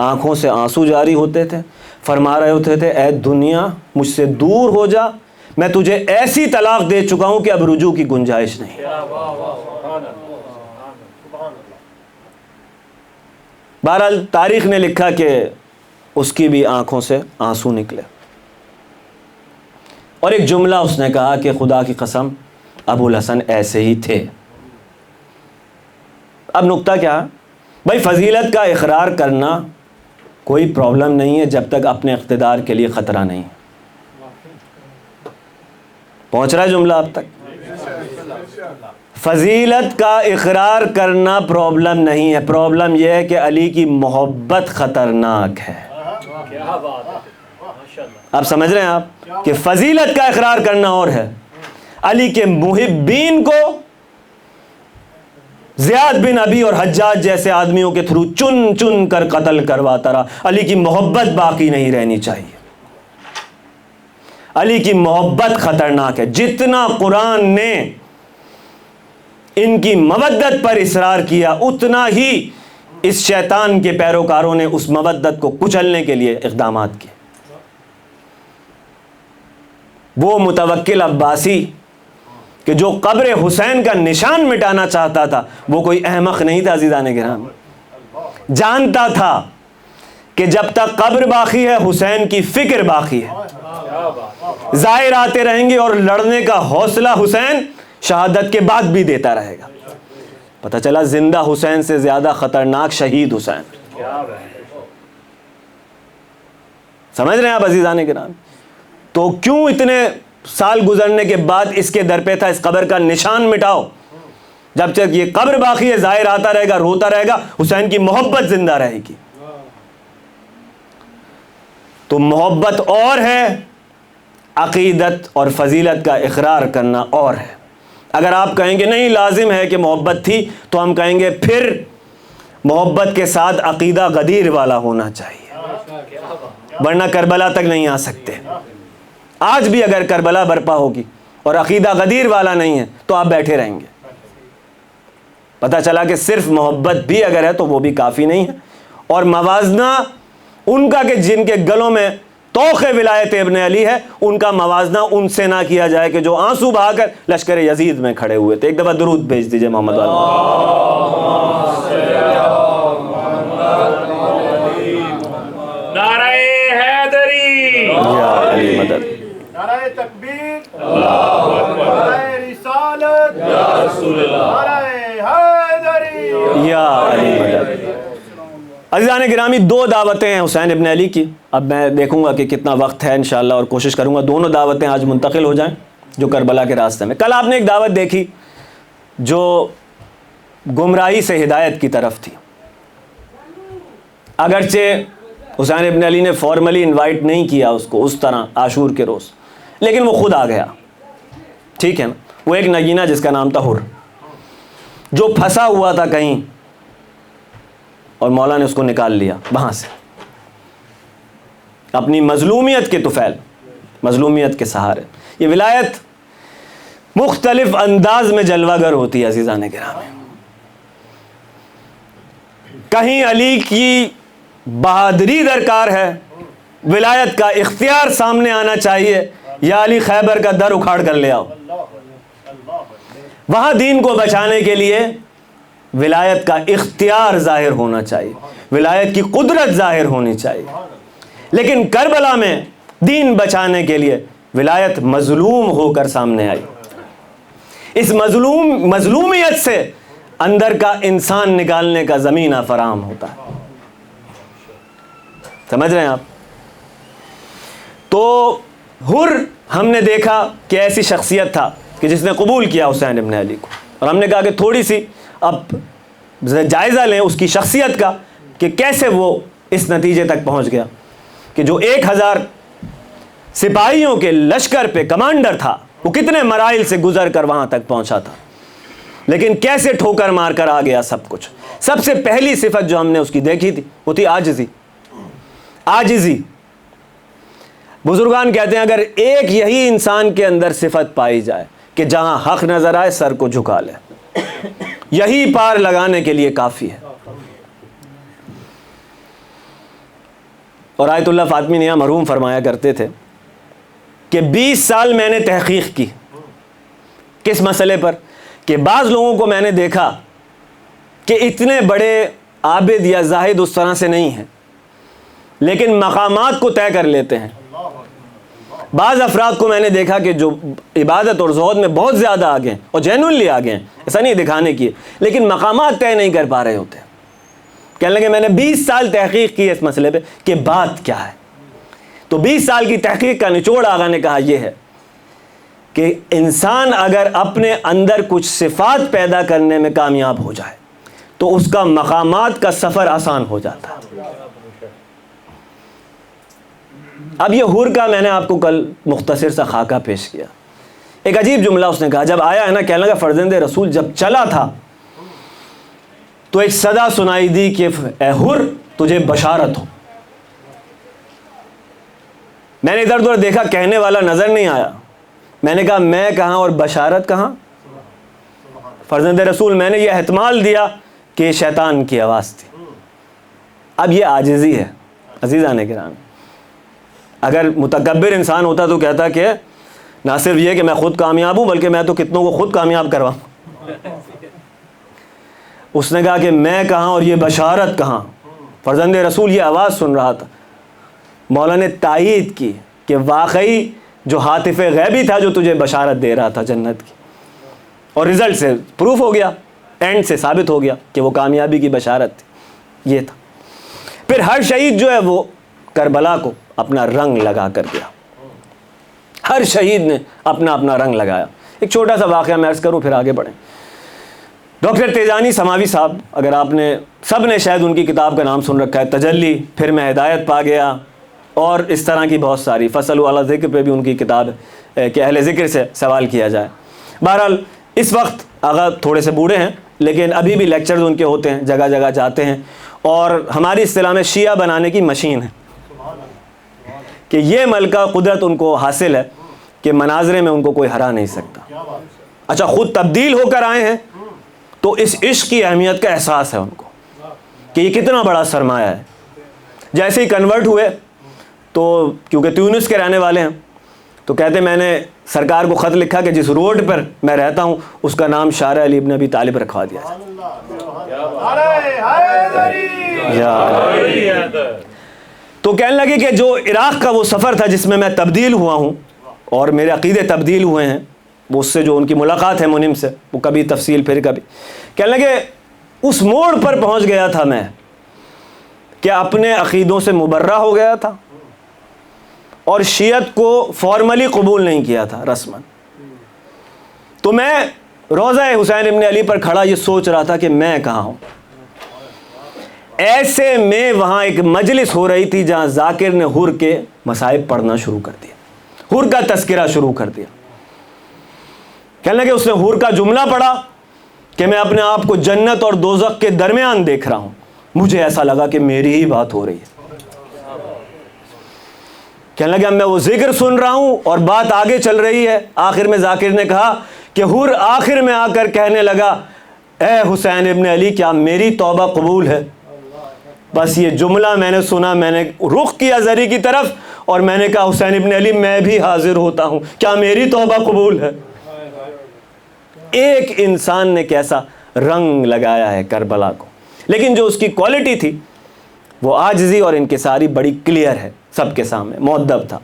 آنکھوں سے آنسو جاری ہوتے تھے، فرما رہے ہوتے تھے اے دنیا مجھ سے دور ہو جا، میں تجھے ایسی طلاق دے چکا ہوں کہ اب رجوع کی گنجائش نہیں۔ بہرحال تاریخ نے لکھا کہ اس کی بھی آنکھوں سے آنسو نکلے، اور ایک جملہ اس نے کہا کہ خدا کی قسم ابو الحسن ایسے ہی تھے۔ اب نکتہ کیا؟ بھائی فضیلت کا اقرار کرنا کوئی پرابلم نہیں ہے جب تک اپنے اقتدار کے لیے خطرہ نہیں۔ پہنچ رہا ہے جملہ اب تک؟ فضیلت کا اقرار کرنا پرابلم نہیں ہے، پرابلم یہ ہے کہ علی کی محبت خطرناک ہے۔ آپ سمجھ رہے ہیں آپ کہ فضیلت کا اقرار کرنا اور ہے، علی کے محبین کو زیاد بن ابی اور حجاج جیسے آدمیوں کے تھرو چن چن کر قتل کرواتا رہا۔ علی کی محبت باقی نہیں رہنی چاہیے، علی کی محبت خطرناک ہے۔ جتنا قرآن نے ان کی مودت پر اصرار کیا اتنا ہی اس شیطان کے پیروکاروں نے اس مودت کو کچلنے کے لیے اقدامات کیے۔ وہ متوکل عباسی کہ جو قبر حسین کا نشان مٹانا چاہتا تھا وہ کوئی احمق نہیں تھا عزیزان گرامی، جانتا تھا کہ جب تک قبر باقی ہے حسین کی فکر باقی ہے، زائر آتے رہیں گے اور لڑنے کا حوصلہ حسین شہادت کے بعد بھی دیتا رہے گا۔ پتہ چلا زندہ حسین سے زیادہ خطرناک شہید حسین۔ سمجھ رہے ہیں آپ عزیزان کرام؟ تو کیوں اتنے سال گزرنے کے بعد اس کے در پہ تھا اس قبر کا نشان مٹاؤ؟ جب تک یہ قبر باقی ہے زائر آتا رہے گا، روتا رہے گا، حسین کی محبت زندہ رہے گی۔ تو محبت اور ہے، عقیدت اور فضیلت کا اقرار کرنا اور ہے۔ اگر آپ کہیں گے نہیں لازم ہے کہ محبت تھی تو ہم کہیں گے پھر محبت کے ساتھ عقیدہ غدیر والا ہونا چاہیے، ورنہ کربلا تک نہیں آ سکتے۔ آج بھی اگر کربلا برپا ہوگی اور عقیدہ غدیر والا نہیں ہے تو آپ بیٹھے رہیں گے۔ پتہ چلا کہ صرف محبت بھی اگر ہے تو وہ بھی کافی نہیں ہے، اور موازنہ ان کا کہ جن کے گلوں میں توق ولایت ابن علی ہے ان کا موازنہ ان سے نہ کیا جائے کہ جو آنسو بہا کر لشکر یزید میں کھڑے ہوئے تھے۔ ایک دفعہ درود بھیج دیجئے محمد نعرہ حیدری، یا علی مدد، نعرہ تکبیر، نعرہ رسالت، یا رسول اللہ، نعرہ حیدری، یا علی مدد۔ عزیزان گرامی، دو دعوتیں ہیں حسین ابن علی کی۔ اب میں دیکھوں گا کہ کتنا وقت ہے انشاءاللہ، اور کوشش کروں گا دونوں دعوتیں آج منتقل ہو جائیں جو کربلا کے راستے میں۔ کل آپ نے ایک دعوت دیکھی جو گمراہی سے ہدایت کی طرف تھی، اگرچہ حسین ابن علی نے فارملی انوائٹ نہیں کیا اس کو اس طرح عاشور کے روز، لیکن وہ خود آ گیا، ٹھیک ہے نا. وہ ایک نگینہ جس کا نام تھا حر، جو پھنسا ہوا تھا کہیں، اور مولا نے اس کو نکال لیا وہاں سے، اپنی مظلومیت کے طفیل، مظلومیت کے سہارے. یہ ولایت مختلف انداز میں جلوہ گر ہوتی ہے عزیزان گرامی. کہیں علی کی بہادری درکار ہے، ولایت کا اختیار سامنے آنا چاہیے، یا علی خیبر کا در اکھاڑ کر لے آؤ. وہاں دین کو بچانے کے لیے ولایت کا اختیار ظاہر ہونا چاہیے، ولایت کی قدرت ظاہر ہونی چاہیے. لیکن کربلا میں دین بچانے کے لیے ولایت مظلوم ہو کر سامنے آئی. اس مظلومیت سے اندر کا انسان نکالنے کا زمینہ فراہم ہوتا ہے. سمجھ رہے ہیں آپ؟ تو حر ہم نے دیکھا کہ ایسی شخصیت تھا کہ جس نے قبول کیا حسین ابن علی کو، اور ہم نے کہا کہ تھوڑی سی اب جائزہ لیں اس کی شخصیت کا کہ کیسے وہ اس نتیجے تک پہنچ گیا کہ جو 1000 سپاہیوں کے لشکر پہ کمانڈر تھا، وہ کتنے مراحل سے گزر کر وہاں تک پہنچا تھا، لیکن کیسے ٹھوکر مار کر آ گیا سب کچھ. سب سے پہلی صفت جو ہم نے اس کی دیکھی تھی وہ تھی عاجزی. عاجزی. بزرگان کہتے ہیں اگر ایک یہی انسان کے اندر صفت پائی جائے کہ جہاں حق نظر آئے سر کو جھکا لے، یہی پار لگانے کے لیے کافی ہے. اور آیت اللہ فاطمی نے مرحوم فرمایا کرتے تھے کہ 20 سال میں نے تحقیق کی کس مسئلے پر کہ بعض لوگوں کو میں نے دیکھا کہ اتنے بڑے عابد یا زاہد اس طرح سے نہیں ہیں، لیکن مقامات کو طے کر لیتے ہیں. بعض افراد کو میں نے دیکھا کہ جو عبادت اور زہد میں بہت زیادہ آگے ہیں اور جینوئنلی آگے ہیں، ایسا نہیں دکھانے کی، لیکن مقامات طے نہیں کر پا رہے ہوتے. کہنے لگے میں نے 20 سال تحقیق کی اس مسئلے پہ کہ بات کیا ہے. تو 20 سال کی تحقیق کا نچوڑ آقا نے کہا یہ ہے کہ انسان اگر اپنے اندر کچھ صفات پیدا کرنے میں کامیاب ہو جائے تو اس کا مقامات کا سفر آسان ہو جاتا ہے. اب یہ حر کا میں نے آپ کو کل مختصر سا خاکہ پیش کیا. ایک عجیب جملہ اس نے کہا جب آیا ہے نا، کہنے لگا فرزند رسول جب چلا تھا تو ایک صدا سنائی دی کہ اے حر تجھے بشارت ہو. میں نے ادھر ادھر دیکھا، کہنے والا نظر نہیں آیا. میں نے کہا میں کہاں اور بشارت کہاں؟ فرزند رسول میں نے یہ احتمال دیا کہ یہ شیطان کی آواز تھی. اب یہ عاجزی ہے عزیزان کرام. اگر متکبر انسان ہوتا تو کہتا کہ نہ صرف یہ کہ میں خود کامیاب ہوں بلکہ میں تو کتنوں کو خود کامیاب کرواؤں. اس نے کہا کہ میں کہاں اور یہ بشارت کہاں. فرزند رسول یہ آواز سن رہا تھا. مولا نے تائید کی کہ واقعی جو حاطف غیبی تھا جو تجھے بشارت دے رہا تھا جنت کی، اور رزلٹ سے پروف ہو گیا، اینڈ سے ثابت ہو گیا کہ وہ کامیابی کی بشارت تھی. یہ تھا. پھر ہر شہید جو ہے وہ کربلا کو اپنا رنگ لگا کر گیا. ہر شہید نے اپنا اپنا رنگ لگایا. ایک چھوٹا سا واقعہ میں عرض کروں پھر آگے بڑھیں. ڈاکٹر تیجانی سماوی صاحب، اگر آپ نے سب نے شاید ان کی کتاب کا نام سن رکھا ہے، تجلی، پھر میں ہدایت پا گیا، اور اس طرح کی بہت ساری. فصل علی ذکر پہ بھی ان کی کتاب ہے کہ اہل ذکر سے سوال کیا جائے. بہرحال اس وقت آغا تھوڑے سے بوڑھے ہیں لیکن ابھی بھی لیکچرز ان کے ہوتے ہیں، جگہ جگہ جاتے ہیں، اور ہماری اصطلاح میں شیعہ بنانے کی مشین ہے کہ یہ ملکہ قدرت ان کو حاصل ہے کہ مناظرے میں ان کو کوئی ہرا نہیں سکتا. اچھا خود تبدیل ہو کر آئے ہیں تو اس عشق کی اہمیت کا احساس ہے ان کو کہ یہ کتنا بڑا سرمایہ ہے. جیسے ہی کنورٹ ہوئے تو کیونکہ تیونس کے رہنے والے ہیں تو کہتے میں نے سرکار کو خط لکھا کہ جس روڈ پر میں رہتا ہوں اس کا نام شارع علی ابن ابی طالب رکھوا دیا جائے. تو کہنے لگے کہ جو عراق کا وہ سفر تھا جس میں میں تبدیل ہوا ہوں اور میرے عقیدے تبدیل ہوئے ہیں، وہ اس سے جو ان کی ملاقات ہے منم سے، وہ کبھی تفصیل پھر کبھی. کہنے لگے اس موڑ پر پہنچ گیا تھا میں کہ اپنے عقیدوں سے مبرہ ہو گیا تھا اور شیعت کو فارملی قبول نہیں کیا تھا رسماً. تو میں روضہ حسین ابن علی پر کھڑا یہ سوچ رہا تھا کہ میں کہاں ہوں. ایسے میں وہاں ایک مجلس ہو رہی تھی جہاں ذاکر نے حور کے مصائب پڑھنا شروع کر دیا، حور کا تذکرہ شروع کر دیا۔ کہنے لگے اس نے حور کا جملہ پڑھا کہ میں اپنے آپ کو جنت اور دوزخ کے درمیان دیکھ رہا ہوں، مجھے ایسا لگا کہ میری ہی بات ہو رہی ہے۔ کہنے لگے اب میں وہ ذکر سن رہا ہوں اور بات آگے چل رہی ہے۔ آخر میں ذاکر نے کہا کہ حور آخر میں آ کر کہنے لگا اے حسین ابن علی کیا میری توبہ قبول ہے؟ بس یہ جملہ میں نے سنا، میں نے رخ کیا زری کی طرف اور میں نے کہا حسین ابن علی میں بھی حاضر ہوتا ہوں، کیا میری توبہ قبول ہے؟ ایک انسان نے کیسا رنگ لگایا ہے کربلا کو، لیکن جو اس کی کوالٹی تھی وہ عاجزی اور انکساری بڑی کلیئر ہے، سب کے سامنے مؤدب تھا۔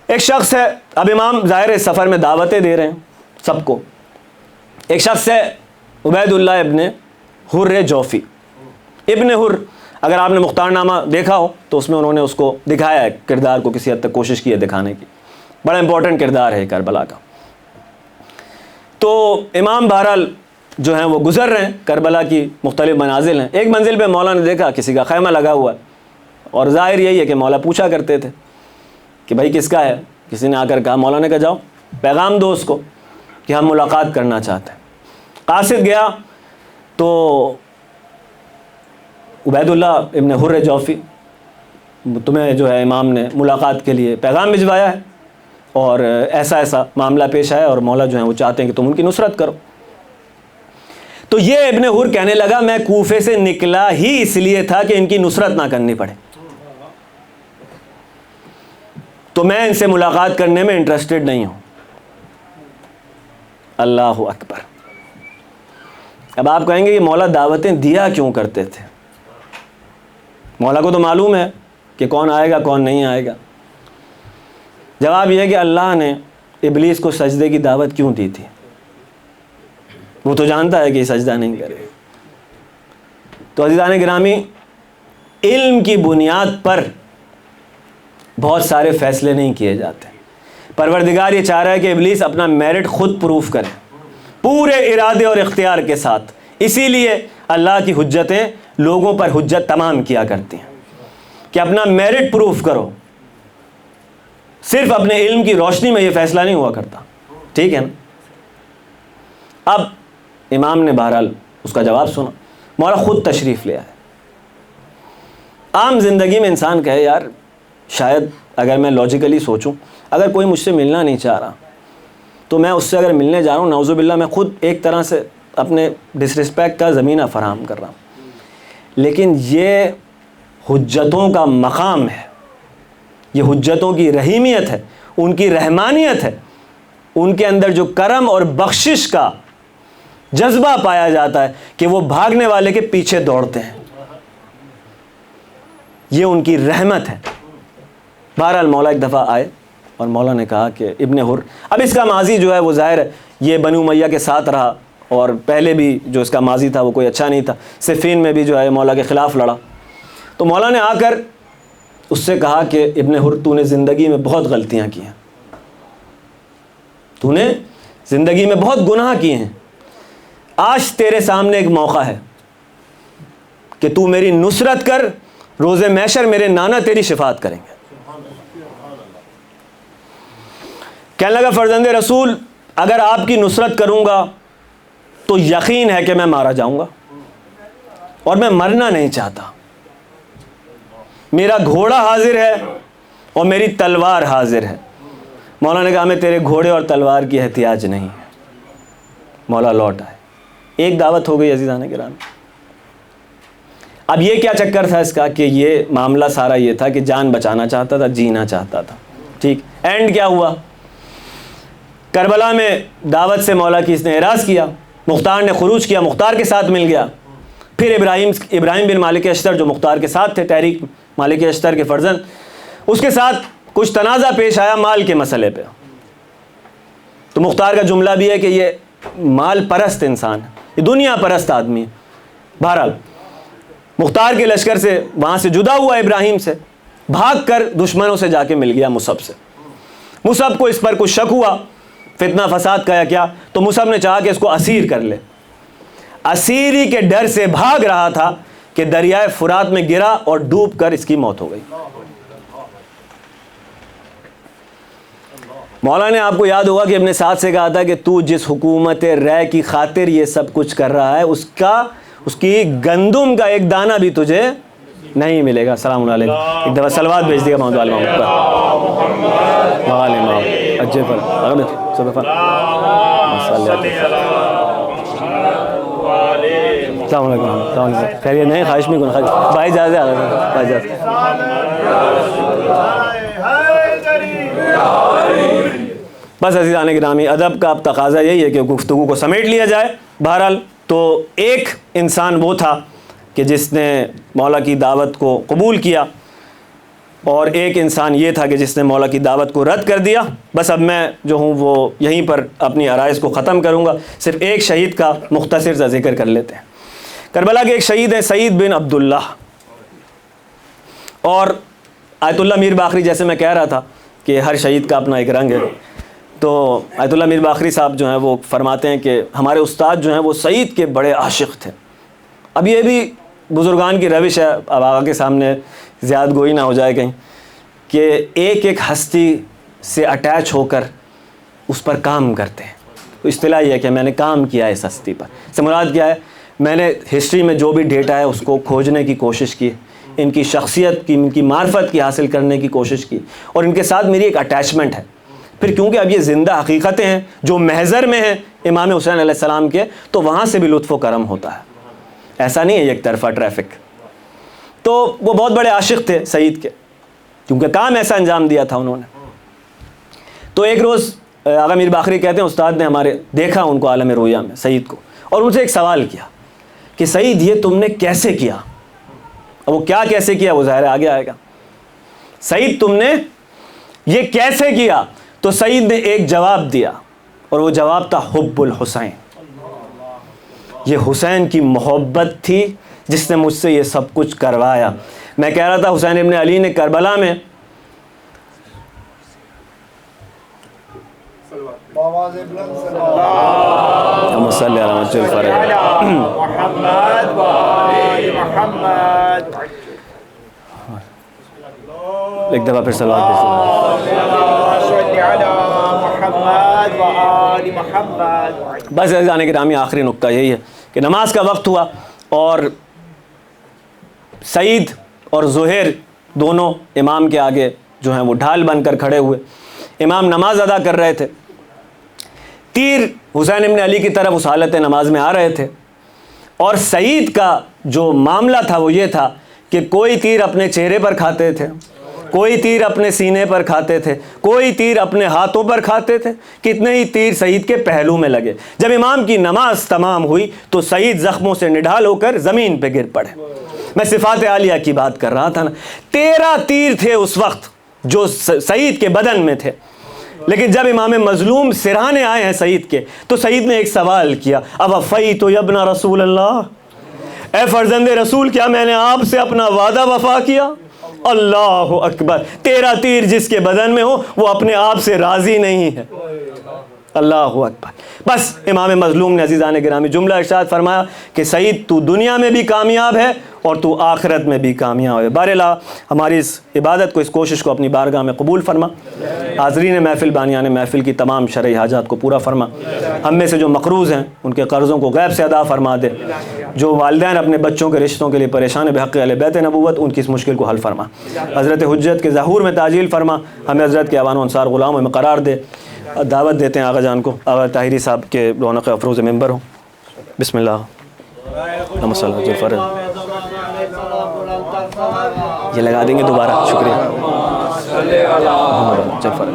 ایک شخص ہے، اب امام ظاہر سفر میں دعوتیں دے رہے ہیں سب کو، ایک شخص ہے عبید اللہ ابن حر جوفی۔ ابن حر اگر آپ نے مختار نامہ دیکھا ہو تو اس میں انہوں نے اس کو دکھایا ہے، کردار کو کسی حد تک کوشش کی ہے دکھانے کی، بڑا امپورٹنٹ کردار ہے کربلا کا۔ تو امام بہرحال جو ہیں وہ گزر رہے ہیں، کربلا کی مختلف منازل ہیں۔ ایک منزل پہ مولا نے دیکھا کسی کا خیمہ لگا ہوا ہے، اور ظاہر یہی ہے کہ مولا پوچھا کرتے تھے کہ بھائی کس کا ہے؟ کسی نے آ کر کہا، مولا نے کہا جاؤ پیغام دو اس کو کہ ہم ملاقات کرنا چاہتے ہیں۔ قاصد گیا تو عبید اللہ ابن حر جوفی، تمہیں جو ہے امام نے ملاقات کے لیے پیغام بھجوایا ہے اور ایسا ایسا معاملہ پیش آیا اور مولا جو ہیں وہ چاہتے ہیں کہ تم ان کی نصرت کرو۔ تو یہ ابن حر کہنے لگا میں کوفے سے نکلا ہی اس لیے تھا کہ ان کی نصرت نہ کرنی پڑے، تو میں ان سے ملاقات کرنے میں انٹرسٹڈ نہیں ہوں۔ اللہ اکبر۔ اب آپ کہیں گے کہ مولا دعوتیں دیا کیوں کرتے تھے؟ مولا کو تو معلوم ہے کہ کون آئے گا کون نہیں آئے گا۔ جواب یہ ہے کہ اللہ نے ابلیس کو سجدے کی دعوت کیوں دی تھی؟ وہ تو جانتا ہے کہ یہ سجدہ نہیں کرے۔ تو عزیزان گرامی، علم کی بنیاد پر بہت سارے فیصلے نہیں کیے جاتے۔ پروردگار یہ چاہ رہا ہے کہ ابلیس اپنا میرٹ خود پروف کرے پورے ارادے اور اختیار کے ساتھ، اسی لیے اللہ کی حجتیں لوگوں پر حجت تمام کیا کرتی ہیں کہ اپنا میرٹ پروف کرو۔ صرف اپنے علم کی روشنی میں یہ فیصلہ نہیں ہوا کرتا، ٹھیک ہے نا؟ اب امام نے بہرحال اس کا جواب سنا، مولا خود تشریف لے آئے۔ عام زندگی میں انسان کہے یار شاید اگر میں لاجیکلی سوچوں، اگر کوئی مجھ سے ملنا نہیں چاہ رہا تو میں اس سے اگر ملنے جا رہا ہوں، نعوذ باللہ میں خود ایک طرح سے اپنے ڈس رسپیکٹ کا زمینہ فراہم کر رہا ہوں۔ لیکن یہ حجتوں کا مقام ہے، یہ حجتوں کی رحیمیت ہے، ان کی رحمانیت ہے، ان کے اندر جو کرم اور بخشش کا جذبہ پایا جاتا ہے کہ وہ بھاگنے والے کے پیچھے دوڑتے ہیں، یہ ان کی رحمت ہے۔ بہرحال مولا ایک دفعہ آئے اور مولا نے کہا کہ ابن حر، اب اس کا ماضی جو ہے وہ ظاہر ہے یہ بنو امیہ کے ساتھ رہا اور پہلے بھی جو اس کا ماضی تھا وہ کوئی اچھا نہیں تھا، صفین میں بھی جو ہے مولا کے خلاف لڑا۔ تو مولا نے آ کر اس سے کہا کہ ابن حر تو نے زندگی میں بہت غلطیاں کی ہیں، تو نے زندگی میں بہت گناہ کیے ہیں، آج تیرے سامنے ایک موقع ہے کہ تو میری نصرت کر، روز محشر میرے نانا تیری شفاعت کریں گے۔ کہنے لگا فرزند رسول اگر آپ کی نصرت کروں گا تو یقین ہے کہ میں مارا جاؤں گا، اور میں مرنا نہیں چاہتا۔ میرا گھوڑا حاضر ہے اور میری تلوار حاضر ہے۔ مولا نے کہا ہمیں تیرے گھوڑے اور تلوار کی احتیاج نہیں ہے۔ مولا لوٹ آئے، ایک دعوت ہو گئی عزیزان گرامی۔ اب یہ کیا چکر تھا اس کا کہ یہ معاملہ سارا یہ تھا کہ جان بچانا چاہتا تھا، جینا چاہتا تھا، ٹھیک۔ اینڈ کیا ہوا؟ کربلا میں دعوت سے مولا کی اس نے اعراض کیا، مختار نے خروج کیا، مختار کے ساتھ مل گیا۔ پھر ابراہیم بن مالک اشتر جو مختار کے ساتھ تھے، تحریک مالک اشتر کے فرزند، اس کے ساتھ کچھ تنازع پیش آیا مال کے مسئلے پہ۔ تو مختار کا جملہ بھی ہے کہ یہ مال پرست انسان ہے، یہ دنیا پرست آدمی ہے۔ بہرحال مختار کے لشکر سے وہاں سے جدا ہوا، ابراہیم سے بھاگ کر دشمنوں سے جا کے مل گیا مصعب سے۔ مصعب کو اس پر کچھ شک ہوا، فتنہ فساد کا یا کیا، تو مصعب نے چاہا کہ اس کو اسیر کر لے۔ اسیری کے ڈر سے بھاگ رہا تھا کہ دریائے فرات میں گرا اور ڈوب کر اس کی موت ہو گئی۔ مولا نے آپ کو یاد ہوگا کہ ابن سعد سے کہا تھا کہ تو جس حکومت رے کی خاطر یہ سب کچھ کر رہا ہے اس کی گندم کا ایک دانہ بھی تجھے نہیں ملے گا۔ السلام علیکم۔ ایک دفعہ صلوات بھیج دیا محمد علی محمد پر وعلی امام اجے پر سب پر۔ السلام علیکم۔ خیریت نہیں؟ خواہش میں کون خواہش بھائی جا دے بھائی جا دے۔ بس عزیزان گرامی، ادب کا اب تقاضا یہی ہے کہ گفتگو کو سمیٹ لیا جائے۔ بہرحال تو ایک انسان وہ تھا کہ جس نے مولا کی دعوت کو قبول کیا، اور ایک انسان یہ تھا کہ جس نے مولا کی دعوت کو رد کر دیا۔ بس اب میں جو ہوں وہ یہیں پر اپنی عرائض کو ختم کروں گا۔ صرف ایک شہید کا مختصر سا ذکر کر لیتے ہیں۔ کربلا کے ایک شہید ہیں سعید بن عبداللہ، اور آیت اللہ میر باقری، جیسے میں کہہ رہا تھا کہ ہر شہید کا اپنا ایک رنگ ہے، تو آیت اللہ میر باقری صاحب جو ہیں وہ فرماتے ہیں کہ ہمارے استاد جو ہیں وہ سعید کے بڑے عاشق تھے۔ اب یہ بھی بزرگان کی روش ہے، اب آقا کے سامنے زیاد گوئی نہ ہو جائے کہیں، کہ ایک ایک ہستی سے اٹیچ ہو کر اس پر کام کرتے ہیں۔ تو اصطلاح یہ ہے کہ میں نے کام کیا ہے اس ہستی پر، اس سے مراد کیا ہے؟ میں نے ہسٹری میں جو بھی ڈیٹا ہے اس کو کھوجنے کی کوشش کی، ان کی شخصیت کی، ان کی معرفت کی حاصل کرنے کی کوشش کی، اور ان کے ساتھ میری ایک اٹیچمنٹ ہے۔ پھر کیونکہ اب یہ زندہ حقیقتیں ہیں جو محضر میں ہیں امام حسین علیہ السلام کے، تو وہاں سے بھی لطف و کرم ہوتا ہے، ایسا نہیں ہے ایک طرفہ ٹریفک۔ تو وہ بہت بڑے عاشق تھے سعید کے، کیونکہ کام ایسا انجام دیا تھا انہوں نے۔ تو ایک روز آقا میر باقری کہتے ہیں استاد نے ہمارے دیکھا ان کو عالم رویا میں سعید کو، اور ان سے ایک سوال کیا کہ سعید یہ تم نے کیسے کیا؟ اب وہ کیا کیسے کیا وہ ظاہر ہے آگے آئے گا۔ سعید تم نے یہ کیسے کیا؟ تو سعید نے ایک جواب دیا، اور وہ جواب تھا حب الحسین۔ یہ حسین کی محبت تھی جس نے مجھ سے یہ سب کچھ کروایا۔ میں کہہ رہا تھا حسین ابن علی نے کربلا میں ایک دفعہ پھر صلوات بس آنے کے نامی آخری نقطہ یہی ہے کہ نماز کا وقت ہوا، اور سعید اور زہیر دونوں امام کے آگے جو ہیں وہ ڈھال بن کر کھڑے ہوئے۔ امام نماز ادا کر رہے تھے، تیر حسین ابن علی کی طرف اس حالت نماز میں آ رہے تھے، اور سعید کا جو معاملہ تھا وہ یہ تھا کہ کوئی تیر اپنے چہرے پر کھاتے تھے، کوئی تیر اپنے سینے پر کھاتے تھے، کوئی تیر اپنے ہاتھوں پر کھاتے تھے، کتنے ہی تیر سعید کے پہلو میں لگے۔ جب امام کی نماز تمام ہوئی تو سعید زخموں سے نڈھال ہو کر زمین پہ گر پڑے۔ میں صفات عالیہ کی بات کر رہا تھا نا، 13 تیر تھے اس وقت جو سعید کے بدن میں تھے، لیکن جب امام مظلوم سرہانے آئے ہیں سعید کے، تو سعید نے ایک سوال کیا، اوفیت یا ابن رسول اللہ، اے فرزند رسول کیا میں نے آپ سے اپنا وعدہ وفا کیا؟ اللہ اکبر، 13 تیر جس کے بدن میں ہو وہ اپنے آپ سے راضی نہیں ہے۔ اللہ اکبر۔ بس امام مظلوم نے عزیزان گرامی جملہ ارشاد فرمایا کہ سعید تو دنیا میں بھی کامیاب ہے اور تو آخرت میں بھی کامیاب ہے۔ بہرحال ہماری اس عبادت کو، اس کوشش کو اپنی بارگاہ میں قبول فرما، حاضرین محفل، بانیان محفل کی تمام شرعی حاجات کو پورا فرما، ہم میں سے جو مقروض ہیں ان کے قرضوں کو غیب سے ادا فرما دے، جو والدین اپنے بچوں کے رشتوں کے لیے پریشان بحق اہل بیت نبوت ان کی اس مشکل کو حل فرما، حضرت حجت کے ظہور میں تعجیل فرما، ہمیں حضرت کے اوان و انصار غلاموں میں قرار دے۔ دعوت دیتے ہیں آغا جان کو، آغا طاہری صاحب کے رونق افروز ممبر ہوں۔ بسم اللہ۔ اللہم صل علی جعفر۔ یہ لگا دیں گے دوبارہ، شکریہ۔ محمد جعفر۔